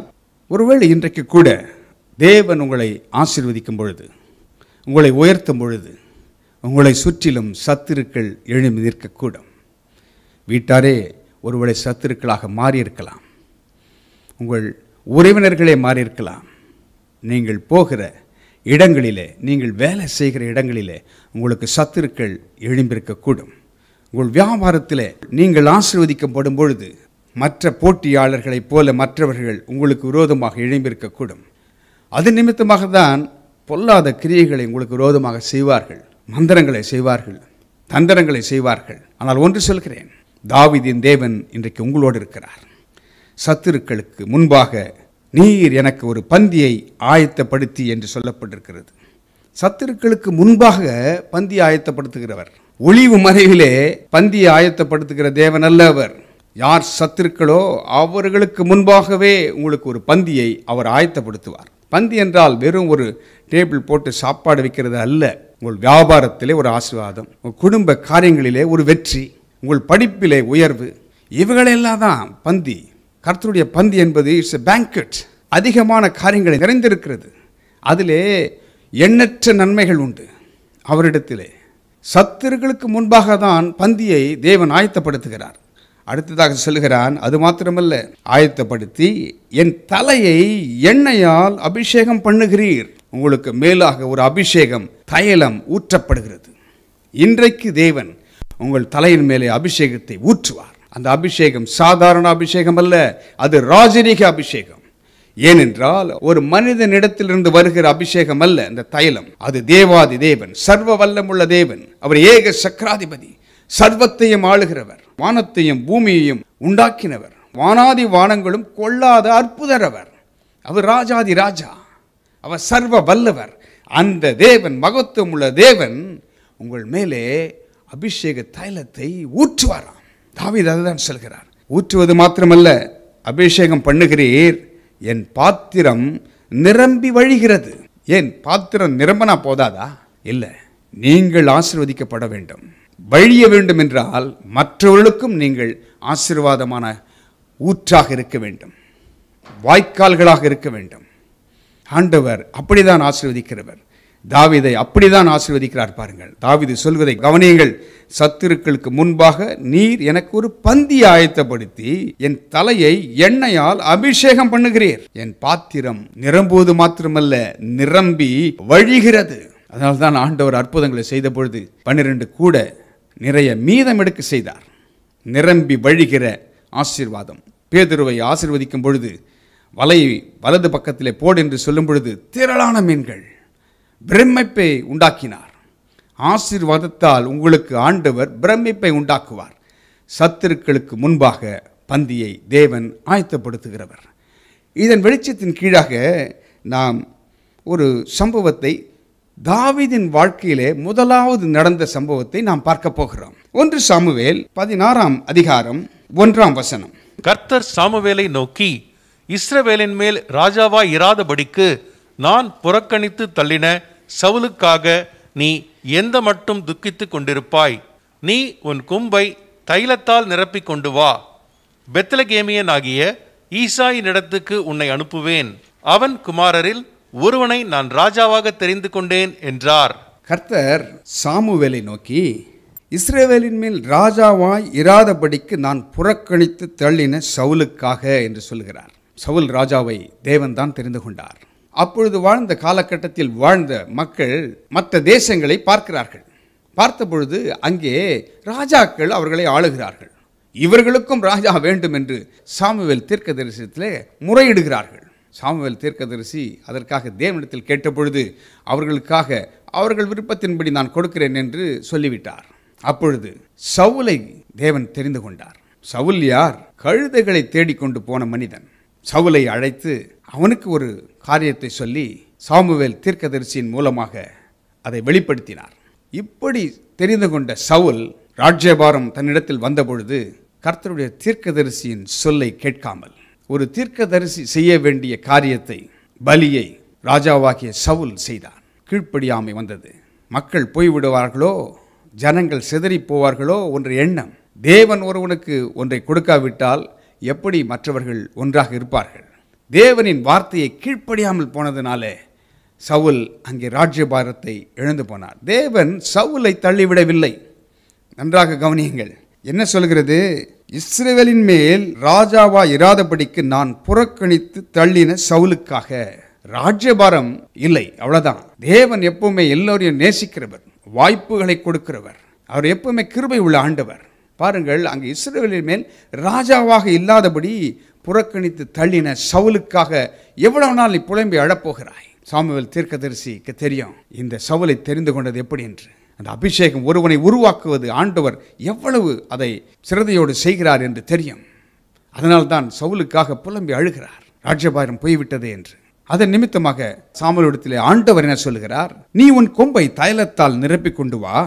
ஒருவேளை இன்றைக்கு கூட தேவன் உங்களை ஆசீர்வதிக்கும் பொழுது, உங்களை உயர்த்தும் பொழுது, உங்களை சுற்றிலும் சத்துருக்கள் எழும்பி நிற்கக்கூடும். வீட்டாரே ஒருவேளை சத்துருக்களாக மாறியிருக்கலாம், உங்கள் உறவினர்களே மாறியிருக்கலாம். நீங்கள் போகிற இடங்களிலே, நீங்கள் வேலை செய்கிற இடங்களிலே உங்களுக்கு சத்துருக்கள் எழும்பியிருக்கக்கூடும். உங்கள் வியாபாரத்திலே நீங்கள் ஆசீர்வதிக்கப்படும் பொழுது மற்ற போட்டியாளர்களைப் போல மற்றவர்கள் உங்களுக்கு விரோதமாக எழும்பியிருக்கக்கூடும். அது நிமித்தமாக தான் பொல்லாத கிரியைகளை உங்களுக்கு விரோதமாக செய்வார்கள், மந்திரங்களை செய்வார்கள், தந்திரங்களை செய்வார்கள். ஆனால் ஒன்று சொல்கிறேன், தாவீதின் தேவன் இன்றைக்கு உங்களோடு இருக்கிறார். சத்துருக்களுக்கு முன்பாக நீர் எனக்கு ஒரு பந்தியை ஆயத்தப்படுத்தி என்று சொல்லப்பட்டிருக்கிறது. சத்துருக்களுக்கு முன்பாக பந்தியை ஆயத்தப்படுத்துகிறவர், ஒளிவு மறைவிலே பந்தியை ஆயத்தப்படுத்துகிற தேவன் அல்ல அவர். யார் சத்துருக்களோ அவர்களுக்கு முன்பாகவே உங்களுக்கு ஒரு பந்தியை அவர் ஆயத்தப்படுத்துவார். பந்தி என்றால் வெறும் ஒரு டேபிள் போட்டு சாப்பாடு வைக்கிறது அல்ல. உங்கள் வியாபாரத்திலே ஒரு ஆசீர்வாதம், உங்கள் குடும்ப காரியங்களிலே ஒரு வெற்றி, உங்கள் படிப்பிலே உயர்வு, இவைகளெல்லாம் தான் பந்தி. கர்த்தருடைய பந்தி என்பது இட்ஸ் எ பேங்கட். அதிகமான காரியங்களை நிறைந்திருக்கிறது. அதிலே எண்ணற்ற நன்மைகள் உண்டு. அவரிடத்திலே சத்துருக்களுக்கு முன்பாக தான் பந்தியை தேவன் ஆயத்தப்படுத்துகிறார். அடுத்ததாக சொல்லுகிறான், அது மாத்திரமல்ல, ஆயத்தப்படுத்தி என் தலையை எண்ணெயால் அபிஷேகம் பண்ணுகிறீர். உங்களுக்கு மேலாக ஒரு அபிஷேகம், தைலம் ஊற்றப்படுகிறது. இன்றைக்கு தேவன் உங்கள் தலையின் மேலே அபிஷேகத்தை ஊற்றுவார். அந்த அபிஷேகம் சாதாரண அபிஷேகம் அல்ல, அது ராஜரீக அபிஷேகம். ஏனென்றால் ஒரு மனிதனிடத்திலிருந்து வருகிற அபிஷேகம் அல்ல இந்த தைலம். அது தேவாதி தேவன், சர்வ வல்லமுள்ள தேவன். அவர் ஏக சக்கராதிபதி, சர்வத்தையும் ஆளுகிறவர், வானத்தையும் பூமியையும் உண்டாக்கினவர், வானாதி வானங்களும் கொள்ளாத அற்புதர் அவர். அவர் ராஜாதி ராஜா, அவர் சர்வ வல்லவர். அந்த தேவன், மகத்துவம் உள்ள தேவன் உங்கள் மேலே அபிஷேக தைலத்தை ஊற்றுவாராம். தாவீது அதுதான் சொல்கிறார். ஊற்றுவது மாத்திரமல்ல, அபிஷேகம் பண்ணுகிறீர், என் பாத்திரம் நிரம்பி வழிகிறது. ஏன் பாத்திரம் நிரம்பினா போதாதா? இல்லை, நீங்கள் ஆசீர்வதிக்கப்பட வேண்டும், வழிய வேண்டும் என்றால் மற்றவர்களுக்கும் நீங்கள் ஆசீர்வாதமான ஊற்றாக இருக்க வேண்டும், வாய்க்கால்களாக இருக்க வேண்டும். ஆண்டவர் அப்படிதான் ஆசீர்வதிக்கிறவர். தாவீதை அப்படிதான் ஆசீர்வதிக்கிறார். பாருங்கள், தாவீது சொல்வதை கவனியுங்கள். சத்துருக்களுக்கு முன்பாக நீர் எனக்கு ஒரு பந்தி ஆயத்தப்படுத்தி என் தலையை எண்ணெயால் அபிஷேகம் பண்ணுகிறீர். என் பாத்திரம் நிரம்புவது மாத்திரமல்ல, நிரம்பி வழிகிறது. அதனால்தான் ஆண்டவர் அற்புதங்களை செய்த பொழுது 12 கூட நிறைய மீதம் எடுக்க செய்தார். நிரம்பி வழிகிற ஆசீர்வாதம். பேதுருவை ஆசீர்வதிக்கும் பொழுது வலையை வலது பக்கத்திலே போடு என்று சொல்லும் பொழுது திரளான மீன்கள், பிரமிப்பை உண்டாக்கினார். ஆசீர்வாதத்தால் உங்களுக்கு ஆண்டவர் பிரமிப்பை உண்டாக்குவார். சத்துருக்களுக்கு முன்பாக பந்தியை தேவன் ஆயத்தப்படுத்துகிறவர். இதன் வெளிச்சத்தின் கீழாக நாம் ஒரு சம்பவத்தை, தாவீதின் வாழ்க்கையிலே முதலாவது நடந்த சம்பவத்தை நாம் பார்க்க போகிறோம். 1 சாமுவேல் 16ஆம் அதிகாரம் 1ஆம் வசனம்.
கர்த்தர் சாமுவேலை நோக்கி, இஸ்ரவேலின் மேல் ராஜாவாய் இராதபடிக்கு நான் புறக்கணித்து தள்ளின சவுலுக்காக நீ எந்த மட்டும் துக்கித்துக் கொண்டிருப்பாய்? நீ உன் கும்பை தைலத்தால் நிரப்பிக் கொண்டு வா. பெத்லகேமியன் ஆகிய ஈசாயினிடத்துக்கு உன்னை அனுப்புவேன். அவன் குமாரரில் ஒருவனை நான் ராஜாவாக தெரிந்து கொண்டேன் என்றார்.
கர்த்தர் சாமுவேலை நோக்கி, இஸ்ரவேலின் மேல் ராஜாவாய் இராதபடிக்கு நான் புறக்கணித்து தள்ளின சவுலுக்காக என்று சொல்கிறார். சவுல் ராஜாவை தேவன் தான் தெரிந்து கொண்டார். அப்பொழுது வாழ்ந்த காலகட்டத்தில் வாழ்ந்த மக்கள் மற்ற தேசங்களை பார்க்கிறார்கள். பார்த்த பொழுது அங்கே ராஜாக்கள் அவர்களை ஆளுகிறார்கள். இவர்களுக்கும் ராஜா வேண்டும் என்று சாமுவேல் தீர்க்கதரிசனத்திலே முறையிடுகிறார்கள். சாமுவேல் தீர்க்கதரிசி அதற்காக தேவனிடத்தில் கேட்டபொழுது அவர்களுக்காக அவர்கள் விருப்பத்தின்படி நான் கொடுக்கிறேன் என்று சொல்லிவிட்டார். அப்பொழுது சவுலை தேவன் தெரிந்து கொண்டார். சவுல் யார்? கழுதைகளை தேடிக்கொண்டு போன மனிதன். சவுலை அழைத்து அவனுக்கு ஒரு காரியத்தை சொல்லி சாமுவேல் தீர்க்கதரிசியின் மூலமாக அதை வெளிப்படுத்தினார். இப்படி தெரிந்து கொண்ட சவுல் ராஜ்யபாரம் தன்னிடத்தில் வந்தபொழுது கர்த்தருடைய தீர்க்கதரிசியின் சொல்லை கேட்காமல் ஒரு தீர்க்கதரிசி செய்ய வேண்டிய காரியத்தை, பலியை ராஜாவாகிய சவுல் செய்தார். கீழ்ப்படியாமை வந்தது. மக்கள் போய்விடுவார்களோ, ஜனங்கள் சிதறி போவார்களோ என்ற எண்ணம். தேவன் ஒருவனுக்கு ஒன்றை கொடுக்காவிட்டால் எப்படி மற்றவர்கள் ஒன்றாக இருப்பார்கள்? தேவனின் வார்த்தையை கீழ்ப்படியாமல் போனதுனாலே சவுல் அங்கே ராஜ்யபாரத்தை இழந்து போனார். தேவன் சவுலை தள்ளிவிடவில்லை. நன்றாக கவனியுங்கள். என்ன சொல்கிறது? இஸ்ரவேலின் மேல் ராஜாவா இராதபடிக்கு நான் புறக்கணித்து தள்ளின சவுலுக்காக. ராஜ்யபாரம் இல்லை, அவ்வளவுதான். தேவன் எப்பவுமே எல்லோரையும் நேசிக்கிறவர், வாய்ப்புகளை கொடுக்கிறவர். அவர் எப்பவுமே கிருபை உள்ள ஆண்டவர். பாருங்கள், அங்கு இஸ்ரவேலின் மேல் ராஜாவாக இல்லாதபடி புறக்கணித்து தள்ளின சவுலுக்காக எவ்வளவு நாள் நீ புலம்பி அழப்போகிறாய்? சாமுவேல் தீர்க்கதரிசிக்கு தெரியும் இந்த சவுலை தெரிந்து கொண்டது எப்படி என்று. அந்த அபிஷேகம் ஒருவனை உருவாக்குவது ஆண்டவர் எவ்வளவு அதை சிரதையோடு செய்கிறார் என்று தெரியும். அதனால்தான் சவுலுக்காக புலம்பி அழுகிறார், ராஜ்யபாரம் போய்விட்டது என்று. அதன் நிமித்தமாக சாமுவேலிடத்திலே ஆண்டவர் என்ன சொல்லுகிறார்? நீ உன் கொம்பை தைலத்தால் நிரப்பிக் கொண்டு வா,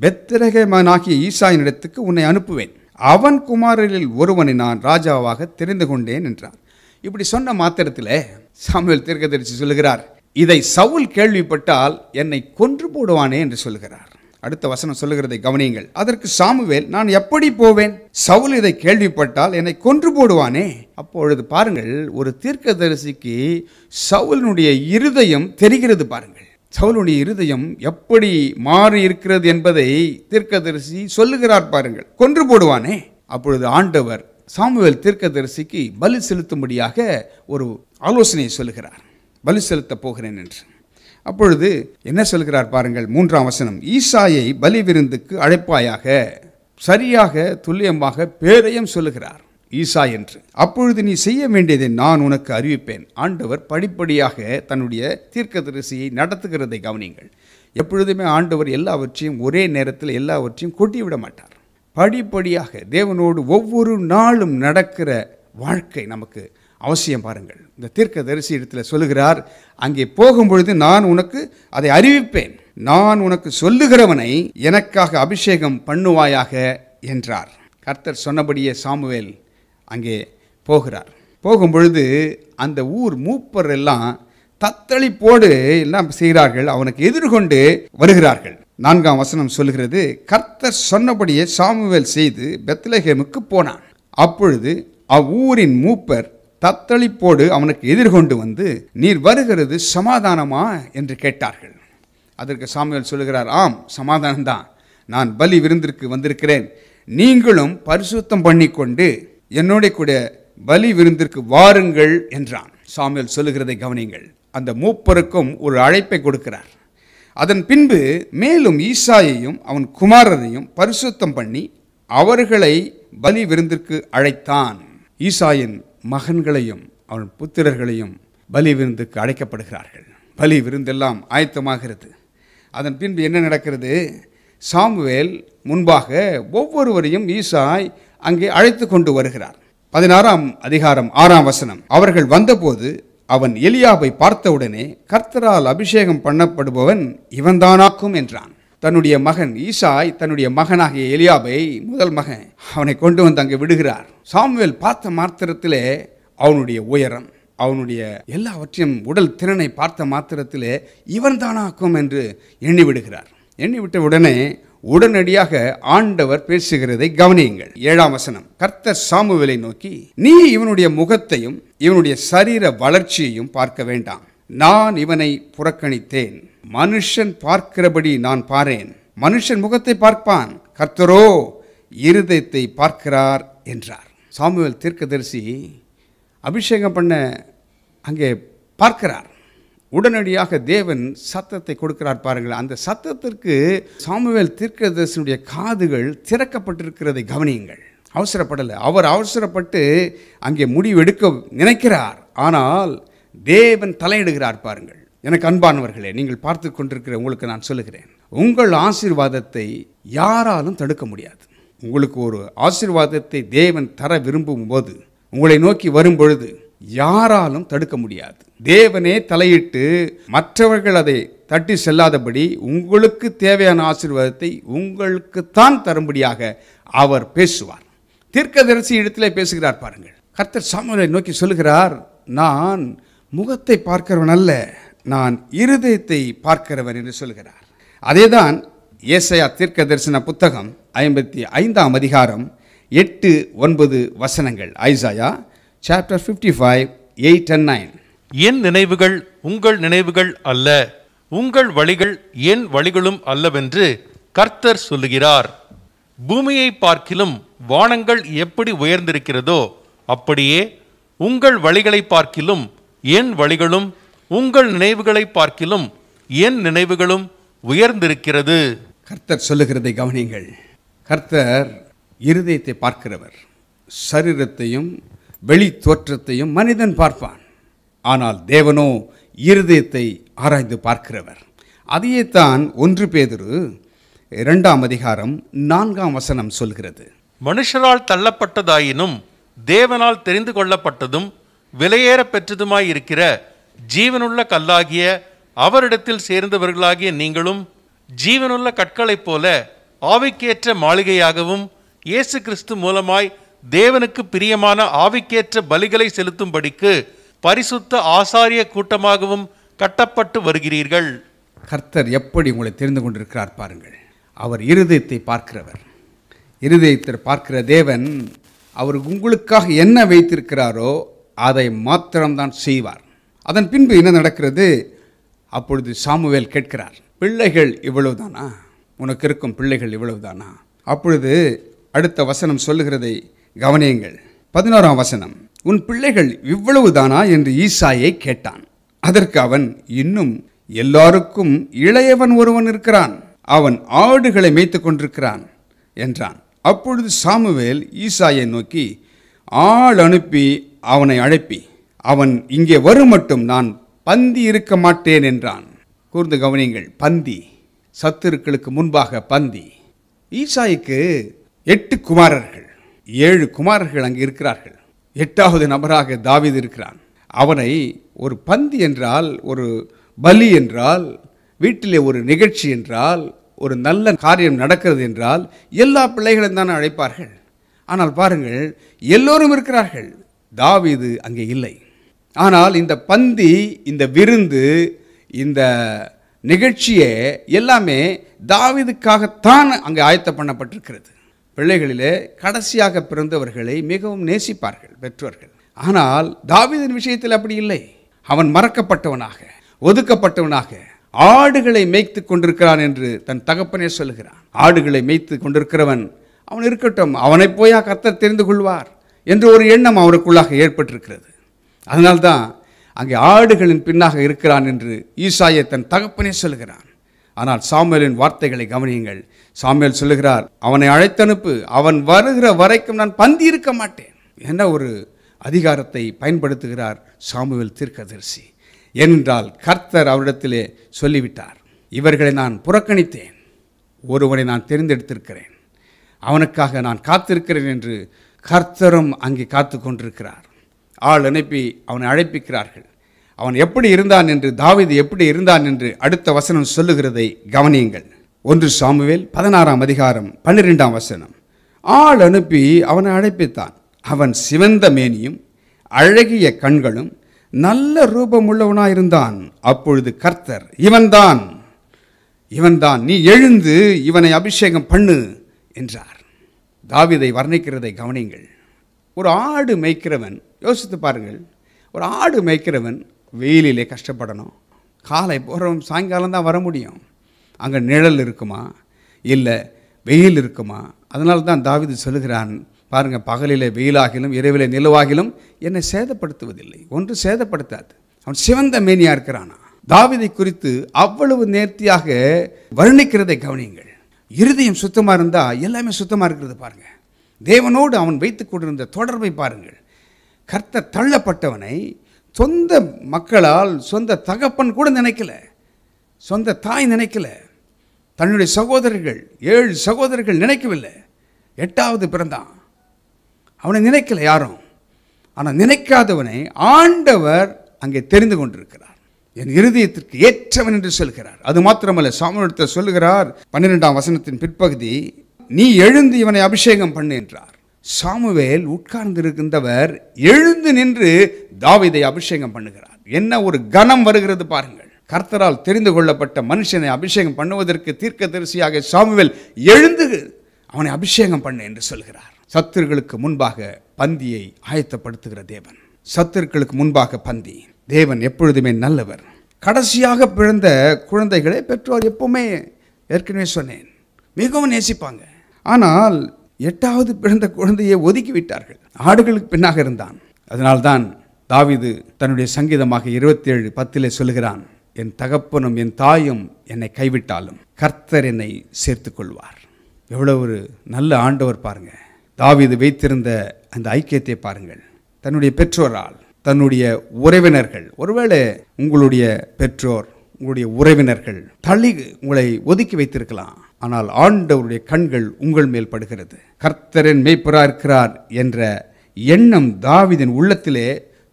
பெத்லகேமனாகிய ஈசாயினிடத்துக்கு உன்னை அனுப்புவேன், அவன் குமாரரில் ஒருவனை நான் ராஜாவாக தெரிந்து கொண்டேன் என்றார். இப்படி சொன்ன மாத்திரத்திலே சாமுவேல் தீர்க்கதரிசி சொல்லுகிறார், இதை சவுல் கேள்விப்பட்டால் என்னை கொன்று போடுவானே என்று சொல்லுகிறார். அடுத்த வசனம் சொல்லுகிறதை கவனியுங்கள். அதற்கு சாமுவேல், நான் எப்படி போவேன்? சவுல் இதை கேள்விப்பட்டால் என்னை கொன்று போடுவானே. அப்பொழுது பாருங்கள், ஒரு தீர்க்கதரிசிக்கு சவுலினுடைய இருதயம் தெரிகிறது. பாருங்கள், சவுலுடைய இருதயம் எப்படி மாறி இருக்கிறது என்பதை தீர்க்கதரிசி சொல்லுகிறார். பாருங்கள், கொன்று போடுவானே. அப்பொழுது ஆண்டவர் சாமுவேல் தீர்க்கதரிசிக்கு பலி செலுத்தும்படியாக ஒரு ஆலோசனையை சொல்லுகிறார். பலி செலுத்த போகிறேன் என்று. அப்பொழுது என்ன சொல்கிறார் பாருங்கள், 3ஆம் வசனம். ஈசாயை பலி விருந்துக்கு அழைப்பாயாக. சரியாக துல்லியமாக பேரையும் சொல்லுகிறார், ஈசா என்று. அப்பொழுது நீ செய்ய வேண்டியதை நான் உனக்கு அறிவிப்பேன். ஆண்டவர் படிப்படியாக தன்னுடைய தீர்க்கதரிசியை நடத்துகிறதை கவனிங்கள். எப்பொழுதுமே ஆண்டவர் எல்லாவற்றையும் ஒரே நேரத்தில் எல்லாவற்றையும் கொட்டிவிட மாட்டார். படிப்படியாக தேவனோடு ஒவ்வொரு நாளும் நடக்கிற வாழ்க்கை நமக்கு அவசியம். பாருங்கள், இந்த தீர்க்கதரிசி இடத்துல சொல்லுகிறார், அங்கே போகும்பொழுது நான் உனக்கு அதை அறிவிப்பேன், நான் உனக்கு சொல்லுகிறவனை எனக்காக அபிஷேகம் பண்ணுவாயாக என்றார். கர்த்தர் சொன்னபடியே சாமுவேல் அங்கே போகிறார். போகும்பொழுது அந்த ஊர் மூப்பர் எல்லாம் தத்தளிப்போடு எல்லாம் செய்கிறார்கள், அவனுக்கு எதிர்கொண்டு வருகிறார்கள். 4ஆம் வசனம் சொல்லுகிறது, கர்த்தர் சொன்னபடியே சாமுவேல் செய்து பெத்லகேமுக்கு போனான். அப்பொழுது அவ்வூரின் மூப்பர் தத்தளிப்போடு அவனுக்கு எதிர்கொண்டு வந்து, நீர் வருகிறது சமாதானமா என்று கேட்டார்கள். அதற்கு சாமுவேல் சொல்லுகிறார், ஆம், சமாதானம்தான். நான் பலி விருந்திற்கு வந்திருக்கிறேன், நீங்களும் பரிசுத்தம் பண்ணிக்கொண்டு என்னோட கூட பலி விருந்திற்கு வாருங்கள் என்றான். சாமுவேல் சொல்லுகிறதை கவனிங்கள். அந்த மூப்பருக்கும் ஒரு அழைப்பை கொடுக்கிறார். அதன் பின்பு மேலும் ஈசாயையும் அவன் குமாரரையும் பரிசுத்தம் பண்ணி அவர்களை பலி விருந்திற்கு அழைத்தான். ஈசாயின் மகன்களையும் அவன் புத்திரர்களையும் பலி விருந்துக்கு அழைக்கப்படுகிறார்கள். பலி விருந்தெல்லாம் ஆயத்தமாகிறது. அதன் பின்பு என்ன நடக்கிறது? சாமுவேல் முன்பாக ஒவ்வொருவரையும் ஈசாய் அங்கே அழைத்து கொண்டு வருகிறார். 16ஆம் அதிகாரம் 6ஆம் வசனம். அவர்கள் வந்தபோது அவன் எலியாபை பார்த்தவுடனே, கர்த்தரால் அபிஷேகம் பண்ணப்படுபவன் இவன்தானாக்கும் என்றான். தன்னுடைய மகன் ஈசாய் தன்னுடைய மகனாகிய எலியாபை, முதல் மகன், அவனை கொண்டு வந்து அங்கே விடுகிறார். சாமுவேல் பார்த்த மாத்திரத்திலே அவனுடைய உயரம், அவனுடைய எல்லாவற்றையும் உடல் திறனை பார்த்த மாத்திரத்திலே இவன் தானாக்கும் என்று எண்ணிவிடுகிறார். எண்ணிவிட்ட உடனே உடனடியாக ஆண்டவர் பேசுகிறதை கவனியுங்கள். 7ஆம் வசனம். கர்த்தர் சாமுவேலை நோக்கி, நீ இவனுடைய முகத்தையும் இவனுடைய சரீர வளர்ச்சியையும் பார்க்க வேண்டாம், நான் இவனை புறக்கணித்தேன். மனுஷன் பார்க்கிறபடி நான் பாரேன், மனுஷன் முகத்தை பார்ப்பான், கர்த்தரோ இருதயத்தை பார்க்கிறார் என்றார். சாமுவேல் தீர்க்கதரிசி அபிஷேகம் பண்ண அங்கே பார்க்கிறார். உடனடியாக தேவன் சத்தத்தை கொடுக்கிறார். பாருங்கள், அந்த சத்தத்திற்கு சாமுவேல் தீர்க்கதரிசியுடைய காதுகள் திறக்கப்பட்டிருக்கிறதை கவனியுங்கள். அவசரப்படலை. அவர் அவசரப்பட்டு அங்கே முடிவு எடுக்க நினைக்கிறார். ஆனால் தேவன் தலையிடுகிறார். பாருங்கள், எனக்கு அன்பானவர்களே, நீங்கள் பார்த்து கொண்டிருக்கிற உங்களுக்கு நான் சொல்லுகிறேன், உங்கள் ஆசீர்வாதத்தை யாராலும் தடுக்க முடியாது. உங்களுக்கு ஒரு ஆசீர்வாதத்தை தேவன் தர விரும்பும் போது, உங்களை நோக்கி வரும் பொழுது யாராலும் தடுக்க முடியாது. தேவனே தலையிட்டு மற்றவர்கள் அதை தட்டி செல்லாதபடி உங்களுக்கு தேவையான ஆசீர்வாதத்தை உங்களுக்குத்தான் தரும்படியாக அவர் பேசுவார். தீர்க்கதரிசி இடத்திலே பேசுகிறார். பாருங்கள், கர்த்தர் சாமுவேலை நோக்கி சொல்லுகிறார், நான் முகத்தை பார்க்கிறவன் அல்ல, நான் இருதயத்தை பார்க்கிறவன் என்று சொல்கிறார். அதேதான் ஏசாயா தீர்க்க தரிசன புத்தகம் 55ஆம் அதிகாரம் 8-9 வசனங்கள். Isaiah chapter 55 8 and 9.
என் நினைவுகள் உங்கள் நினைவுகள் அல்ல, உங்கள் வழிகள் என் வழிகளும் அல்லவென்று கர்த்தர் சொல்லுகிறார். பூமியை பார்க்கிலும் வானங்கள் எப்படி உயர்ந்திருக்கிறதோ அப்படியே உங்கள் வழிகளை பார்க்கிலும் என் வழிகளும், உங்கள் நினைவுகளை பார்க்கிலும் என் நினைவுகளும் உயர்ந்திருக்கிறது.
கர்த்தர் சொல்லுகிறதை கவனியுங்கள். கர்த்தர் இருதயத்தை பார்க்கிறவர். சரீரத்தையும் வெளி தோற்றத்தையும் மனிதன் பார்ப்பான். ஆனால் தேவனோ இருதயத்தை ஆராய்ந்து பார்க்கிறவர். அதையே தான் 1 பேதுரு 2ஆம் அதிகாரம் 4ஆம் வசனம் சொல்கிறது.
மனுஷரால் தள்ளப்பட்டதாயினும் தேவனால் தெரிந்து கொள்ளப்பட்டதும் விலையேற பெற்றதுமாயிருக்கிற ஜீவனுள்ள கல்லாகிய அவரிடத்தில் சேர்ந்தவர்களாகிய நீங்களும் ஜீவனுள்ள கற்களைப் போல ஆவிக்கேற்ற மாளிகையாகவும் இயேசு கிறிஸ்து மூலமாய் தேவனுக்கு பிரியமான ஆவிக்கேற்ற பலிகளை செலுத்தும்படிக்கு பரிசுத்த ஆசாரிய கூட்டமாகவும் கட்டப்பட்டு வருகிறீர்கள்.
கர்த்தர் எப்படி உங்களை தெரிந்து கொண்டிருக்கிறார் பாருங்கள். அவர் இருதயத்தை பார்க்கிறவர். இருதயத்தை பார்க்கிற தேவன் அவர் உங்களுக்காக என்ன வைத்திருக்கிறாரோ அதை மாத்திரம்தான் செய்வார். அதன் பின்பு என்ன நடக்கிறது? அப்பொழுது சாமுவேல் கேட்கிறார், பிள்ளைகள் இவ்வளவுதானா? உனக்கு இருக்கும் பிள்ளைகள் இவ்வளவுதானா? அப்பொழுது அடுத்த வசனம் சொல்லுகிறதை கவனியுங்கள். 11ஆம் வசனம், உன் பிள்ளைகள் இவ்வளவுதானா என்று ஈசாயை கேட்டான். அதற்கு அவன், இன்னும் எல்லாருக்கும் இளையவன் ஒருவன் இருக்கிறான், அவன் ஆடுகளை மேய்த்து கொண்டிருக்கிறான் என்றான். அப்பொழுது சாமுவேல் ஈசாயை நோக்கி, ஆள் அனுப்பி அவனை அழைப்பி அவன் இங்கே வரும் மட்டும் நான் பந்தி இருக்க மாட்டேன் என்றான். கூர்ந்து கவனியுங்கள், பந்தி, சத்துருக்களுக்கு முன்பாக பந்தி. ஈசாய்க்கு 8 குமாரர்கள், 7 குமாரர்கள் அங்கே இருக்கிறார்கள். 8வது நபராக தாவீது இருக்கிறான். அவனை ஒரு பந்தி என்றால், ஒரு பலி என்றால், வீட்டிலே ஒரு நிகழ்ச்சி என்றால், ஒரு நல்ல காரியம் நடக்கிறது என்றால் எல்லா பிள்ளைகளும் தானே அழைப்பார்கள். ஆனால் பாருங்கள், எல்லோரும் இருக்கிறார்கள், தாவீது அங்கே இல்லை. ஆனால் இந்த பந்தி, இந்த விருந்து, இந்த நிகழ்ச்சியே எல்லாமே தாவீதுக்காகத்தான் அங்கே ஆயத்தம் பண்ணப்பட்டிருக்கிறது. பிள்ளைகளிலே கடைசியாக பிறந்தவர்களை மிகவும் நேசிப்பார்கள் பெற்றோர்கள். ஆனால் தாவீதின் விஷயத்தில் அப்படி இல்லை. அவன் மறக்கப்பட்டவனாக, ஒதுக்கப்பட்டவனாக, ஆடுகளை மேய்த்து கொண்டிருக்கிறான் என்று தன் தகப்பனே சொல்லுகிறான். ஆடுகளை மேய்த்து கொண்டிருக்கிறவன் அவன் இருக்கட்டும், அவனை போயா கர்த்தர் தெரிந்து கொள்வார் என்று ஒரு எண்ணம் அவனுக்குள்ளாக ஏற்பட்டிருக்கிறது. அதனால்தான் அங்கே ஆடுகளின் பின்னாக இருக்கிறான் என்று ஈசாயை தன் தகப்பனே சொல்லுகிறான். ஆனால் சாமுவேலின் வார்த்தைகளை கவனியுங்கள். சாமுவேல் சொல்லுகிறார், அவனை அழைத்தனுப்பு, அவன் வருகிற வரைக்கும் நான் பந்தி இருக்க மாட்டேன். என்ன ஒரு அதிகாரத்தை பயன்படுத்துகிறார் சாமுவேல் தீர்க்கதரிசி. ஏனென்றால் கர்த்தர் அவரிடத்திலே சொல்லிவிட்டார், இவர்களை நான் புறக்கணித்தேன், ஒருவனை நான் தெரிந்தெடுத்திருக்கிறேன், அவனுக்காக நான் காத்திருக்கிறேன் என்று கர்த்தரும் அங்கே காத்து கொண்டிருக்கிறார். ஆள் அனுப்பி அவனை அழைப்பிக்கிறார்கள். அவன் எப்படி இருந்தான் என்று, தாவீது எப்படி இருந்தான் என்று அடுத்த வசனம் சொல்லுகிறதை கவனியுங்கள். 1 சாமுவேல் 16ஆம் அதிகாரம் 12ஆம் வசனம், ஆள் அனுப்பி அவனை அழைப்பித்தான். அவன் சிவந்த மேனியும் அழகிய கண்களும் நல்ல ரூபமுள்ளவனாயிருந்தான். அப்பொழுது கர்த்தர், இவன்தான், நீ எழுந்து இவனை அபிஷேகம் பண்ணு என்றார். தாவீதை வர்ணிக்கிறதை கவனியுங்கள். ஒரு ஆடு மேய்க்கிறவன், யோசித்து பாருங்கள், ஒரு ஆடு மேய்க்கிறவன் வெயிலிலே கஷ்டப்படணும். காலை போகிறவன் சாயங்காலம் தான் வர முடியும். அங்கே நிழல் இருக்குமா, இல்லை வெயில் இருக்குமா? அதனால தான் தாவீது சொல்லுகிறான், பாருங்கள், பகலிலே வெயிலாகிலும் இரவிலே நிலவாகிலும் என்னை சேதப்படுத்துவதில்லை, ஒன்று சேதப்படுத்தாது. அவன் சிவந்த மேனியாக இருக்கிறானா? தாவீதை குறித்து அவ்வளவு நேர்த்தியாக வர்ணிக்கிறதை கவனியுங்கள். இருதயம் சுத்தமாக இருந்தால் எல்லாமே சுத்தமாக இருக்கிறது பாருங்கள். தேவனோடு அவன் வைத்துக் கொண்டிருந்த தொடர்பை பாருங்கள். கர்த்தர் தள்ளப்பட்டவனை சொந்த மக்களால், சொந்த தகப்பன் கூட நினைக்கல, சொந்த தாய் நினைக்கல, தன்னுடைய சகோதரர்கள் 7 சகோதரர்கள் நினைக்கவில்லை. 8வது பிறந்தான், அவனை நினைக்கல யாரும். ஆனால் நினைக்காதவனை ஆண்டவர் அங்கே தெரிந்து கொண்டிருக்கிறார். என் இருதயத்திற்கு ஏற்றவன் என்று சொல்கிறார். அது மாத்திரமல்ல, சாமுவேல் சொல்லுகிறார் 12ஆம் வசனத்தின் பிற்பகுதி, நீ எழுந்து இவனை அபிஷேகம் பண்ணு என்றார். சாமுவேல் உட்கார்ந்து இருக்கின்றவர் எழுந்து நின்று தாவீதை அபிஷேகம் பண்ணுகிறார். என்ன ஒரு கனம் வருகிறது பாருங்கள். கர்த்தரால் தெரிந்து கொள்ளப்பட்ட மனுஷனை அபிஷேகம் பண்ணுவதற்கு தீர்க்கதரிசியாக சாமுவேல் எழுந்து அவனை அபிஷேகம் பண்ணு என்று சொல்கிறார். சத்துருக்களுக்கு முன்பாக பந்தியை ஆயத்தப்படுத்துகிற தேவன். சத்துருக்களுக்கு முன்பாக பந்தி. தேவன் எப்பொழுதுமே நல்லவர். கடைசியாக பிறந்த குழந்தைகளை பெற்றோர் எப்பவுமே, ஏற்கனவே சொன்னேன், மிகவும் நேசிப்பாங்க. ஆனால் 8வது பிறந்த குழந்தையை ஒதுக்கி விட்டார்கள். ஆடுகளுக்கு பின்னாக இருந்தான். அதனால்தான் தாவீது தன்னுடைய சங்கீதமாக 27:10 சொல்லுகிறான், என் தகப்பனும் என் தாயும் என்னை கைவிட்டாலும் கர்த்தர் என்னை சேர்த்துக் கொள்வார். எவ்வளவு ஒரு நல்ல ஆண்டவர் பாருங்க. தாவீது வைத்திருந்த அந்த ஐக்கியத்தை பாருங்கள். தன்னுடைய பெற்றோரால், தன்னுடைய உறவினர்கள், ஒருவேளை உங்களுடைய பெற்றோர், உங்களுடைய உறவினர்கள் உங்களை ஒதுக்கி வைத்திருக்கலாம். ஆனால் ஆண்டவருடைய கண்கள் உங்கள் மேல் படுகிறது. கர்த்தரின் மேய்ப்பராக இருக்கிறார் என்ற எண்ணம் தாவீதின் உள்ளத்திலே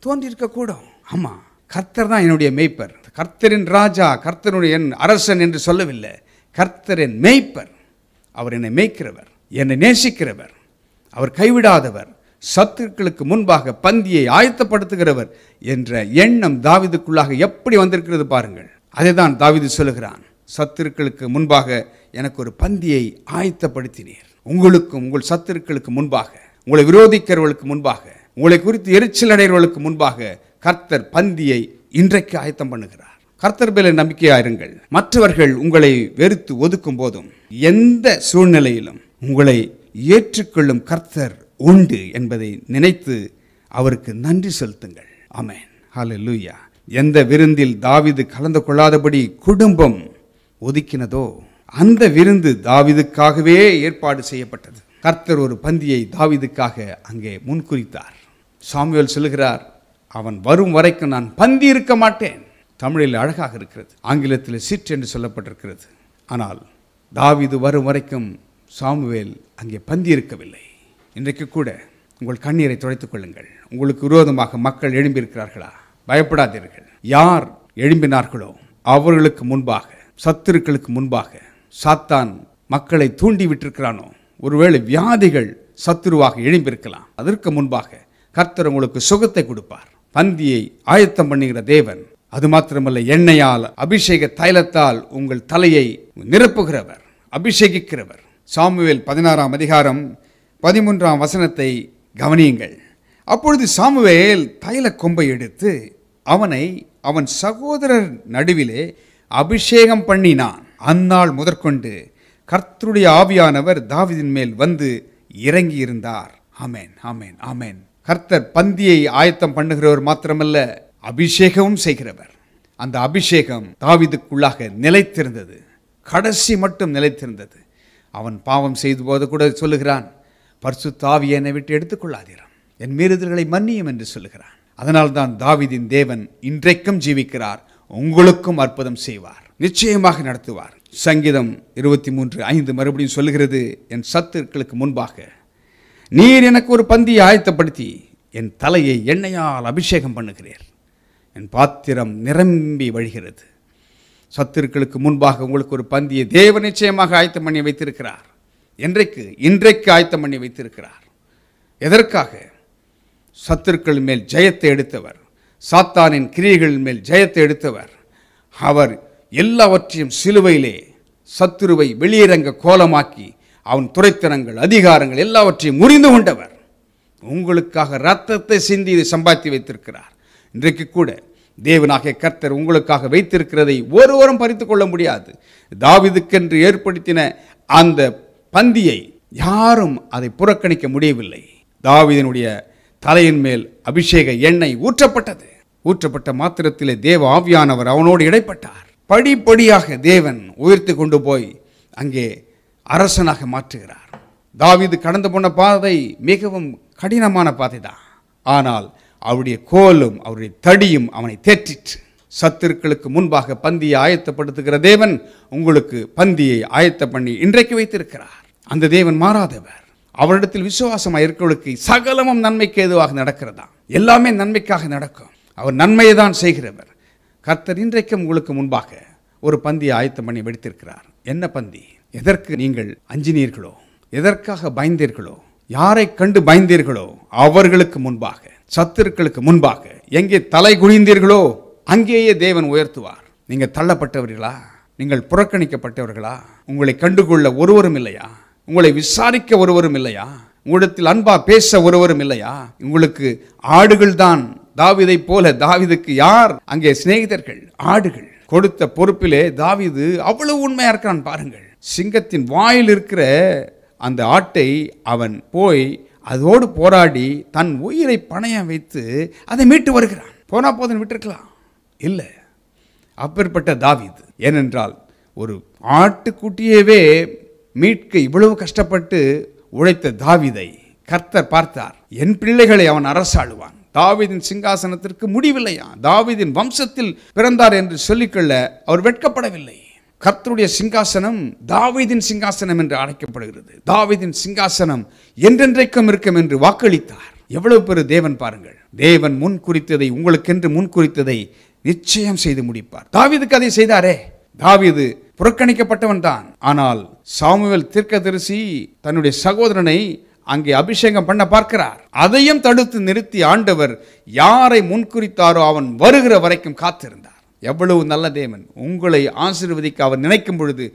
தோன்றியிருக்க கூடும். ஆமா, கர்த்தர் தான் என்னுடைய மேய்ப்பர், கர்த்தரின் ராஜா, கர்த்தருடைய என் அரசன் என்று சொல்லவில்லை. கர்த்தரின் மேய்ப்பர், அவர் என்னை மேய்க்கிறவர், என்னை நேசிக்கிறவர், அவர் கைவிடாதவர், சத்துருக்களுக்கு முன்பாக பந்தியை ஆயத்தப்படுத்துகிறவர் என்ற எண்ணம் தாவீதுக்குள்ளாக எப்படி வந்திருக்கிறது பாருங்கள். அதை தான் தாவீது சொல்லுகிறான், சத்துருக்களுக்கு முன்பாக எனக்கு ஒரு பந்தியை ஆயத்தப்படுத்தினீர். உங்களுக்கும் உங்கள் சத்துருக்களுக்கு முன்பாக, உங்களை விரோதிக்கிறவர்களுக்கு முன்பாக, உங்களை குறித்து எரிச்சல் அடைகிறவர்களுக்கு முன்பாக கர்த்தர் பந்தியை இன்றைக்கு ஆயத்தம் பண்ணுகிறார். கர்த்தர் மேல நம்பிக்கையாயிருங்கள். மற்றவர்கள் உங்களை வெறுத்து ஒதுக்கும் போதும், எந்த சூழ்நிலையிலும் உங்களை ஏற்றுக்கொள்ளும் கர்த்தர் உண்டு என்பதை நினைத்து அவருக்கு நன்றி செலுத்துங்கள். ஆமென், ஹல்லேலூயா. எந்த விருந்தில் தாவீது கலந்து கொள்ளாதபடி குடும்பம் ஒதுக்கினதோ அந்த விருந்து தாவீதுக்காகவே ஏற்பாடு செய்யப்பட்டது. கர்த்தர் ஒரு பந்தியை தாவீதுக்காக அங்கே முன்குறித்தார். சாமுவேல் சொல்லுகிறார், அவன் வரும் வரைக்கும் நான் பந்தி இருக்க மாட்டேன். தமிழில் அழகாக இருக்கிறது, ஆங்கிலத்தில் சிட் என்று சொல்லப்பட்டிருக்கிறது. ஆனால் தாவீது வரும் வரைக்கும் சாமுவேல் அங்கே பந்தி இருக்கவில்லை. இன்றைக்கு கூட உங்கள் கண்ணீரை துடைத்துக் கொள்ளுங்கள். உங்களுக்கு விரோதமாக மக்கள் எழும்பியிருக்கிறார்களா? பயப்படாதீர்கள். யார் எழும்பினார்களோ அவர்களுக்கு முன்பாக, சத்துருக்களுக்கு முன்பாக சாத்தான் மக்களை தூண்டி விட்டிருக்கிறானோ, ஒருவேளை வியாதிகள் சத்துருவாக எழும்பியிருக்கலாம், அதற்கு முன்பாக கர்த்தர் உங்களுக்கு சுகத்தை கொடுப்பார். பந்தியை ஆயத்தம் பண்ணுகிற தேவன், அது மாத்திரமல்ல, எண்ணெயால் அபிஷேக தைலத்தால் உங்கள் தலையை நிரப்புகிறவர், அபிஷேகிக்கிறவர். சாமுவேல் 16ஆம் அதிகாரம் 13ஆம் வசனத்தை கவனியுங்கள். அப்பொழுது சாமுவேல் தைல கொம்பை எடுத்து அவனை அவன் சகோதரர் நடுவிலே அபிஷேகம் பண்ணினான். அந்நாள் முதற்கொண்டு கர்த்தருடைய ஆவியானவர் தாவீதின் மேல் வந்து இறங்கி இருந்தார். ஆமென், ஆமென், ஆமென். கர்த்தர் பந்தியை ஆயத்தம் பண்ணுகிறவர் மாத்திரமல்ல, அபிஷேகமும் செய்கிறவர். அந்த அபிஷேகம் தாவீதுக்குள்ளாக நிலைத்திருந்தது, கடைசி மட்டும் நிலைத்திருந்தது. அவன் பாவம் செய்த போது கூட சொல்லுகிறான், பரிசுத்த ஆவியை என்னை விட்டு எடுத்துக்கொள்ளாதீரும், என் மீறுதல்களை மன்னியும் என்று சொல்லுகிறான். அதனால்தான் தாவீதின் தேவன் இன்றைக்கும் ஜீவிக்கிறார், உங்களுக்கும் அற்புதம் செய்வார், நிச்சயமாக நடத்துவார். சங்கீதம் 23:5 மறுபடியும் சொல்லுகிறது, என் சத்துருக்களுக்கு முன்பாக நீர் எனக்கு ஒரு பந்தியை ஆயத்தப்படுத்தி என் தலையை எண்ணெயால் அபிஷேகம் பண்ணுகிறீர், என் பாத்திரம் நிரம்பி வழிகிறது. சத்துருக்களுக்கு முன்பாக உங்களுக்கு ஒரு பந்தியை தேவன் நிச்சயமாக ஆயத்தம் பண்ணி வைத்திருக்கிறார். இன்றைக்கு ஆயத்தம் பண்ணி வைத்திருக்கிறார். எதற்காக? சத்துருக்கள் மேல் ஜெயத்தை எடுத்தவர், சாத்தானின் கிரியைகள் மேல் ஜெயத்தை எடுத்தவர். அவர் எல்லாவற்றையும் சிலுவையிலே சத்துருவை வெளியிறங்க கோலமாக்கி அவன் துரைத்தனங்கள், அதிகாரங்கள் எல்லாவற்றையும் முறிந்து கொண்டவர். உங்களுக்காக இரத்தத்தை சிந்தி இதை சம்பாதித்து வைத்திருக்கிறார். இன்றைக்கு கூட தேவனாகிய கர்த்தர் உங்களுக்காக வைத்திருக்கிறதை ஒருவரும் பறித்து கொள்ள முடியாது. தாவீதுக்கென்று ஏற்படுத்தின அந்த பந்தியை யாரும் அதை புறக்கணிக்க முடியவில்லை. தாவீதினுடைய தலையின் மேல் அபிஷேக எண்ணெய் ஊற்றப்பட்டது. ஊற்றப்பட்ட மாத்திரத்திலே தேவ ஆவியானவர் அவனோடு இடைப்பட்டார். படிப்படியாக தேவன் உயர்த்தி கொண்டு போய் அங்கே அரசனாக மாற்றுகிறார். தாவீது கடந்து போன பாதை மிகவும் கடினமான பாதை தான். ஆனால் அவருடைய கோலும் அவருடைய தடியும் அவனை தேற்றிற்று. சத்துருக்களுக்கு முன்பாக பந்தியை ஆயத்தப்படுத்துகிற தேவன் உங்களுக்கு பந்தியை ஆயத்தம் பண்ணி இன்றைக்கு வைத்திருக்கிறார். அந்த தேவன் மாறாதவர். அவரிடத்தில் விசுவாசமாக இருக்கிறவர்களுக்கு சகலமும் நன்மைக்கு ஏதுவாக நடக்கிறதா, எல்லாமே நன்மைக்காக நடக்கும். அவர் நன்மையை தான் செய்கிறவர். கர்த்தர் இன்றைக்கும் உங்களுக்கு முன்பாக ஒரு பந்தியை ஆயத்தம் பண்ணி வைத்திருக்கிறார். என்ன பந்தி? எதற்கு நீங்கள் அஞ்சினீர்களோ, எதற்காக பயந்தீர்களோ, யாரை கண்டு பயந்தீர்களோ அவர்களுக்கு முன்பாக, சத்துருக்களுக்கு முன்பாக எங்கே தலை குனிந்தீர்களோ அங்கேயே தேவன் உயர்த்துவார். நீங்கள் தள்ளப்பட்டவர்களா? நீங்கள் புறக்கணிக்கப்பட்டவர்களா? உங்களை கண்டுகொள்ள ஒருவரும் இல்லையா? உங்களை விசாரிக்க ஒருவரும் இல்லையா? உங்களிடத்தில் அன்பா பேச ஒருவரும் இல்லையா? உங்களுக்கு ஆடுகள் தான் தாவீதை போல தாவீதுக்கு யார் அங்கே சிநேகிதர்கள்? ஆடுகள். கொடுத்த பொறுப்பிலே தாவீது அவ்வளவு உண்மையா இருக்கிறான் பாருங்கள். சிங்கத்தின் வாயில் இருக்கிற அந்த ஆட்டை அவன் போய் அதோடு போராடி தன் உயிரை பணயம் வைத்து அதை மீட்டு வருகிறான். போனா போதுன்னு விட்டுருக்கலாம், இல்லை. அப்பேற்பட்ட தாவீது. ஏனென்றால் ஒரு ஆட்டுக்குட்டியவே மீட்க இவ்வளவு கஷ்டப்பட்டு உழைத்த தாவீதை கர்த்தர் பார்த்தார். என் பிள்ளைகளை அவன் அரசாளுவான். தாவீதின் சிங்காசனத்திற்கு முடிவில்லையா? தாவீதின் வம்சத்தில் பிறந்தார் என்று சொல்லிக்கொள்ள அவர் வெட்கப்படவில்லை. கர்த்தருடைய சிங்காசனம் தாவீதின் சிங்காசனம் என்று அழைக்கப்படுகிறது. தாவீதின் சிங்காசனம் என்றென்றைக்கும் இருக்கும் என்று வாக்களித்தார். எவ்வளவு பெரிய தேவன் பாருங்கள். தேவன் முன் குறித்ததை, உங்களுக்கென்று முன் குறித்ததை நிச்சயம் செய்து முடிப்பார். தாவீதுக்கு அதை செய்தாரே. தாவீது புறக்கணிக்கப்பட்டவன் தான். ஆனால் சாமுவேல் தீர்க்கதரிசி தன்னுடைய சகோதரனை அங்கே அபிஷேகம் பண்ண பார்க்கிறார். அதையும் தடுத்து நிறுத்தி ஆண்டவர் யாரை முன்குறித்தாரோ அவன் வருகிற வரைக்கும் காத்திருந்தார். எவ்வளவு நல்ல தேவன். உங்களை ஆசீர்வதிக்க அவர் நினைக்கும் பொழுது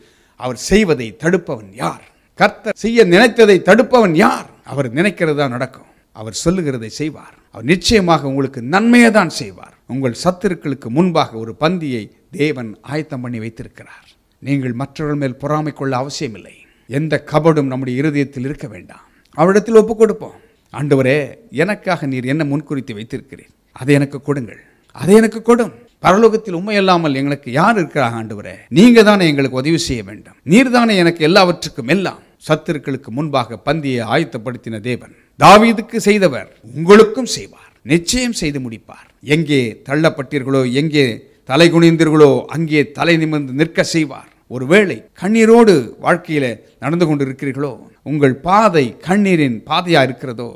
அவர் செய்வதை தடுப்பவன் யார்? கர்த்தர் செய்ய நினைத்ததை தடுப்பவன் யார்? அவர் நினைக்கிறதா நடக்கும். அவர் சொல்லுகிறதை செய்வார். அவர் நிச்சயமாக உங்களுக்கு நன்மையை தான் செய்வார். உங்கள் சத்துருக்களுக்கு முன்பாக ஒரு பந்தியை தேவன் ஆயத்தம் பண்ணி வைத்திருக்கிறார். நீங்கள் மற்றவர்கள் மேல் பொறாமை கொள்ள அவசியமில்லை. எந்த கபடும் நம்முடைய இருதயத்தில் இருக்க வேண்டாம். அவரிடத்தில் ஒப்புக் கொடுப்போம். ஆண்டவரே, எனக்காக நீர் என்ன முன்குறித்து வைத்திருக்கிறீர், அதை எனக்கு கொடுங்கள், அதை எனக்கு கொடும். பரலோகத்தில் உண்மை இல்லாமல் எங்களுக்கு யார் இருக்கிறாங்க? ஆண்டவரே, நீங்க தானே எங்களுக்கு உதவி செய்ய வேண்டும். நீர் தானே எனக்கு எல்லாவற்றுக்கும் எல்லாம். சத்துருக்களுக்கு முன்பாக பந்தியை ஆயத்தப்படுத்தின தேவன் தாவீதுக்கு செய்தவர் உங்களுக்கும் செய்வார். நிச்சயம் செய்து முடிப்பார். எங்கே தள்ளப்பட்டீர்களோ, எங்கே தலை குனிந்தீர்களோ அங்கே தலை நிமிர்ந்து நிற்க செய்வார். ஒருவேளை கண்ணீரோடு வாழ்க்கையில நடந்து கொண்டு இருக்கிறீர்களோ, உங்கள் பாதை கண்ணீரின் பாதையா இருக்கிறதோ,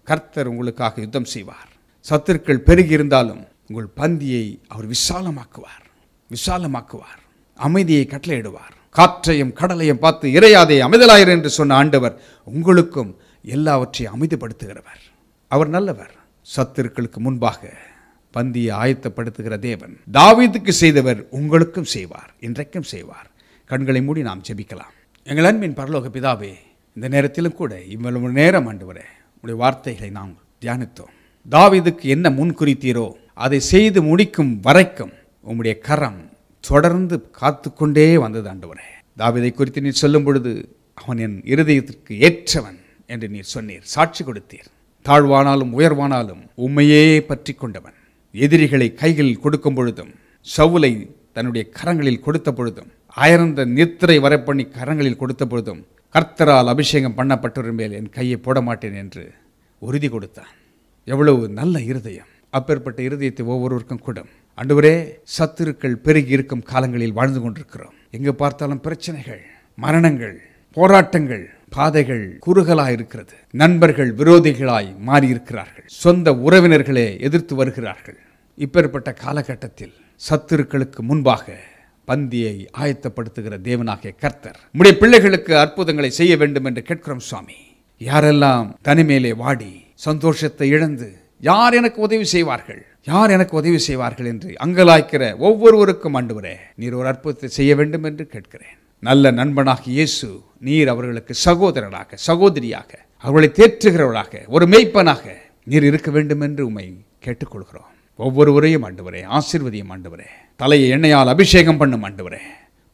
கர்த்தர் உங்களுக்காக யுத்தம் செய்வார். சத்துருக்கள் பெருகி இருந்தாலும் உங்கள் பந்தியை அவர் விசாலமாக்குவார், விசாலமாக்குவார். அமைதியை கட்டளையிடுவார். காற்றையும் கடலையும் பார்த்து இறையாதே அமைதலாயிரு என்று சொன்ன ஆண்டவர் உங்களுக்கும் எல்லாவற்றையும் அமைதிப்படுத்துகிறவர். அவர் நல்லவர். சத்துருக்களுக்கு முன்பாக பந்தியை ஆயத்தப்படுத்துகிற தேவன் தாவீதுக்கு செய்தவர் உங்களுக்கும் செய்வார், இன்றைக்கும் செய்வார். கண்களை மூடி நாம் ஜெபிக்கலாம். எங்கள் அன்பின் பரலோக பிதாவே, இந்த நேரத்திலும் கூட இவ்வளவு நேரம் ஆண்டவரே உடைய வார்த்தைகளை நாம் தியானித்தோம். தாவீதுக்கு என்ன முன்குறித்தீரோ அதை செய்து முடிக்கும் வரைக்கும் உம்முடைய கரம் தொடர்ந்து காத்து கொண்டே வந்தது ஆண்டவரே. தாவீதை குறித்து நீர் சொல்லும் பொழுது அவன் என் இருதயத்திற்கு ஏற்றவன் என்று நீர் சொன்னீர், சாட்சி கொடுத்தீர். தாழ்வானாலும் உயர்வானாலும் உம்மையே பற்றி கொண்டவன். எதிரிகளை கைகளில் கொடுக்கும் பொழுதும், சவுலை தன்னுடைய கரங்களில் கொடுத்த பொழுதும், அயர்ந்த நித்திரை வரப்பண்ணி கரங்களில் கொடுத்த பொழுதும், கர்த்தரால் அபிஷேகம் பண்ணப்பட்டவர் மேல் என் கையை போட மாட்டேன் என்று உறுதி கொடுத்தான். எவ்வளவு நல்ல இருதயம். அப்பேற்பட்ட இருதயத்தை ஒவ்வொருவருக்கும் கொடும். ஆண்டவரே, சத்துருக்கள் பெருகி இருக்கும் காலங்களில் வாழ்ந்து கொண்டிருக்கிறோம். எங்கு பார்த்தாலும் பிரச்சனைகள், மரணங்கள், போராட்டங்கள், பாதைகள் குறுகலாய் இருக்கிறது. நண்பர்கள் விரோதிகளாய் மாறியிருக்கிறார்கள். சொந்த உறவினர்களே எதிர்த்து வருகிறார்கள். இப்பேற்பட்ட காலகட்டத்தில் சத்துருக்களுக்கு முன்பாக பந்தியை ஆயத்தப்படுத்துகிற தேவனாகிய கர்த்தர் உம்முடைய பிள்ளைகளுக்கு அற்புதங்களை செய்ய வேண்டும் என்று கேட்கிறோம் சுவாமி. யாரெல்லாம் தனிமேலே வாடி சந்தோஷத்தை இழந்து யார் எனக்கு உதவி செய்வார்கள், யார் எனக்கு உதவி செய்வார்கள் என்று அங்கலாய்க்கிற ஒவ்வொருவருக்கும் ஆண்டவரே நீர் ஒரு அற்புதத்தை செய்ய வேண்டும் என்று கேட்கிறேன். நல்ல நண்பனாக இயேசு நீர் அவர்களுக்கு சகோதரனாக, சகோதரியாக, அவர்களை தேற்றுகிறவர்களாக, ஒரு மேய்ப்பனாக நீர் இருக்க வேண்டும் என்று உம்மை கேட்டுக்கொள்கிறோம். ஒவ்வொருவரையும் ஆண்டவரே ஆசீர்வதியும் ஆண்டவரே. தலையை எண்ணெயால் அபிஷேகம் பண்ணும் ஆண்டவரே.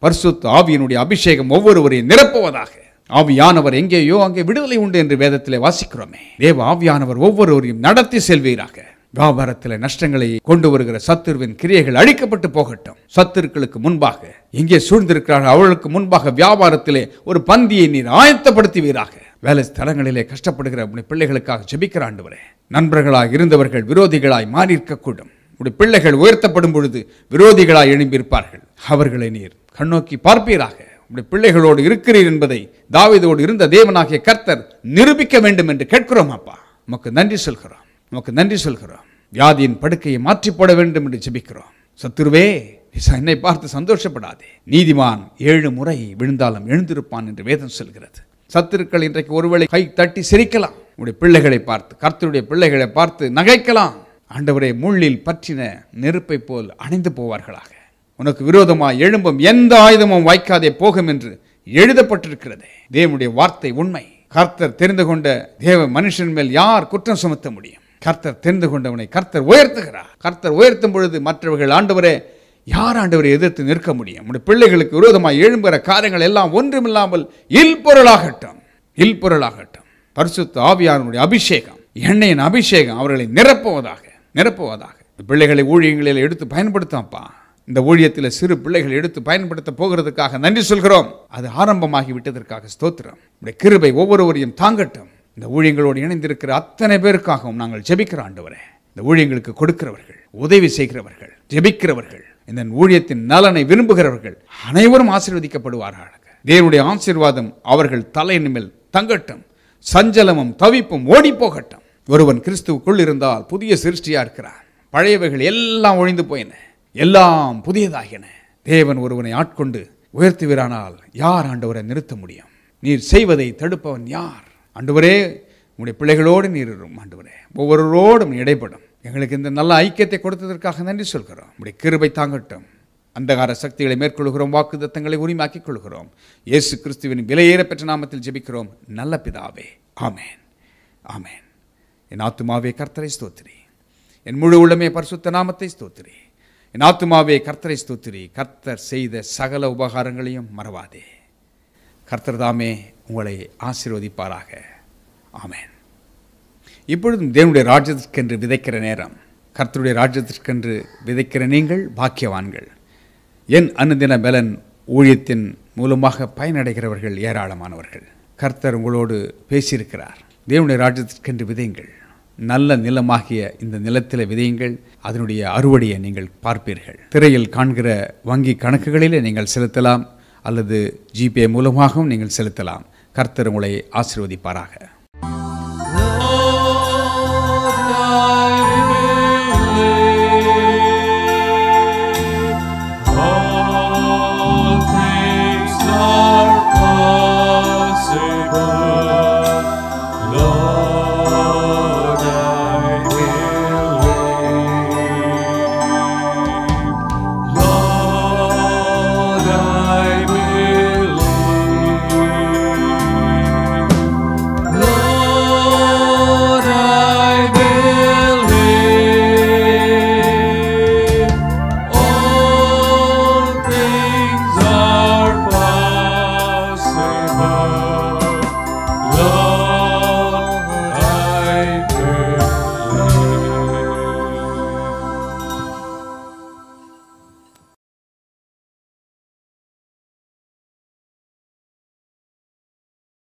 பரிசுத்த ஆவியினுடைய அபிஷேகம் ஒவ்வொருவரையும் நிரப்புவதாக. ஆவியானவர் எங்கேயோ அங்கே விடுதலை உண்டு என்று வேதத்திலே வாசிக்கிறோமே. தேவ ஆவியானவர் ஒவ்வொருவரையும் நடத்தி செல்வீராக. வியாபாரத்தில் நஷ்டங்களை கொண்டு வருகிற சத்துருவின் கிரியைகள் அழிக்கப்பட்டு போகட்டும். சத்துருக்களுக்கு முன்பாக எங்கே சூழ்ந்திருக்கிறார்கள் அவர்களுக்கு முன்பாக வியாபாரத்திலே ஒரு பந்தியை நீர் ஆயத்தப்படுத்துவீராக. வேலை ஸ்தலங்களிலே கஷ்டப்படுகிற உடைய பிள்ளைகளுக்காக ஜெபிக்கிற ஆண்டவரே, நண்பர்களாய் இருந்தவர்கள் விரோதிகளாய் மாறி இருக்கக்கூடும். உடைய பிள்ளைகள் உயர்த்தப்படும் பொழுது விரோதிகளாய் எழும்பியிருப்பார்கள். அவர்களை நீர் கண்ணோக்கி பார்ப்பீராக. உடைய பிள்ளைகளோடு இருக்கிறீர் என்பதை தாவீதோடு இருந்த தேவனாகிய கர்த்தர் நிரூபிக்க வேண்டும் என்று கேட்கிறோம். அப்பா, உமக்கு நன்றி சொல்கிறோம், உமக்கு நன்றி சொல்கிறோம். வியாதியின் படுக்கையை மாற்றி போட வேண்டும் என்று ஜெபிக்கிறோம். சத்துருவே, என்னை பார்த்து சந்தோஷப்படாதே. நீதிமான் 7 முறை விழுந்தாலும் எழுந்திருப்பான் என்று வேதம் சொல்கிறது. சத்துருக்கள் இன்றைக்கு ஒருவேளை கை தட்டி சிரிக்கலாம். உடைய பிள்ளைகளை பார்த்து, கர்த்தருடைய பிள்ளைகளை பார்த்து நகைக்கலாம். ஆண்டவரே, முள்ளில் பற்றின நெருப்பை போல் அணைந்து போவார்களாக. உனக்கு விரோதமாக எழும்பும் எந்த ஆயுதமும் வாய்க்காதே போகும் என்று எழுதப்பட்டிருக்கிறதே. தேவனுடைய வார்த்தை உண்மை. கர்த்தர் தெரிந்து கொண்ட தேவ மனுஷன் மேல் யார் குற்றம் சுமத்த முடியும்? கர்த்தர் தெரிந்து கொண்டவனை கர்த்தர் உயர்த்துகிறார். கர்த்தர் உயர்த்தும் பொழுது மற்றவர்கள் ஆண்டவரே யார் ஆண்டவரை எதிர்த்து நிற்க முடியும்? நம்முடைய பிள்ளைகளுக்கு விரோதமாக எழும்புகிற காரியங்கள் எல்லாம் ஒன்றுமில்லாமல் இல்பொருளாகட்டும், இல்பொருளாகட்டும். பரிசுத்த ஆவியானவருடைய அபிஷேகம், எண்ணெயின் அபிஷேகம் அவர்களை நிரப்புவதாக. பிள்ளைகளை ஊழியங்களில் எடுத்து பயன்படுத்தாப்பா. இந்த ஊழியத்தில் சிறு பிள்ளைகள் எடுத்து பயன்படுத்த போகிறதுக்காக நன்றி சொல்கிறோம். அது ஆரம்பமாகி விட்டதற்காக ஸ்தோத்திரம். உடைய கிருபை ஒவ்வொருவரையும் தாங்கட்டும். இந்த ஊழியங்களோடு இணைந்திருக்கிற அத்தனை பேருக்காகவும் நாங்கள் ஜெபிக்கிற ஆண்டவரே, இந்த ஊழியங்களுக்கு கொடுக்கிறவர்கள், உதவி செய்கிறவர்கள், ஜெபிக்கிறவர்கள், இந்த ஊழியத்தின் நலனை விரும்புகிறவர்கள் அனைவரும் ஆசீர்வதிக்கப்படுவார்கள். தேவனுடைய ஆசீர்வாதம் அவர்கள் தலையின் மேல் தங்கட்டும். சஞ்சலமும் தவிப்பும் ஓடி போகட்டும். ஒருவன் கிறிஸ்துவுக்குள் இருந்தால் புதிய சிருஷ்டியா இருக்கிறான். பழையவைகள் எல்லாம் ஒழிந்து போயின, எல்லாம் புதியதாகின. தேவன் ஒருவனை ஆட்கொண்டு உயர்த்துவீரானால் யார் ஆண்டவரை நிறுத்த முடியும்? நீர் செய்வதை தடுப்பவன் யார்? ஆண்டவரே, உங்களுடைய பிள்ளைகளோடு நீர் ஆண்டவரே ஒவ்வொருவரோடும் இடைப்படும். எங்களுக்கு இந்த நல்ல ஐக்கியத்தை கொடுத்ததற்காக நன்றி சொல்கிறோம். உங்களுடைய கிருபை தாங்கட்டும். அந்தகார சக்திகளை மேற்கொள்கிறோம், வாக்குத்தத்தங்களை உரிமாக்கிக் கொள்கிறோம். இயேசு கிறிஸ்துவின் விலையேற பெற்ற நாமத்தில் ஜெபிக்கிறோம் நல்ல பிதாவே, ஆமேன், ஆமேன். என் ஆத்துமாவே கர்த்தரை ஸ்தோத்திரி, என் முழு உள்ளமே பரிசுத்த நாமத்தை ஸ்தோத்திரி. என் ஆத்துமாவே கர்த்தரை ஸ்தோத்திரி, கர்த்தர் செய்த சகல உபகாரங்களையும் மறவாதே. கர்த்தர் தாமே உங்களை ஆசீர்வதிப்பாராக. ஆமேன். இப்பொழுதும் தேவனுடைய ராஜ்யத்திற்கென்று விதைக்கிற நேரம். கர்த்தருடைய ராஜ்யத்திற்கென்று விதைக்கிற நீங்கள் பாக்கியவான்கள். என் அனுதின பலன் ஊழியத்தின் மூலமாக பயனடைகிறவர்கள் ஏராளமானவர்கள். கர்த்தர் உங்களோடு பேசியிருக்கிறார். தேவனுடைய ராஜ்யத்திற்கென்று விதையுங்கள். நல்ல நிலமாகிய இந்த நிலத்தில் விதையுங்கள். அதனுடைய அறுவடையை நீங்கள் பார்ப்பீர்கள். திரையில் காண்கிற வங்கி கணக்குகளிலே நீங்கள் செலுத்தலாம், அல்லது ஜிபே மூலமாகவும் நீங்கள் செலுத்தலாம். கர்த்தர் உங்களை ஆசீர்வதிப்பாராக.
All things are possible.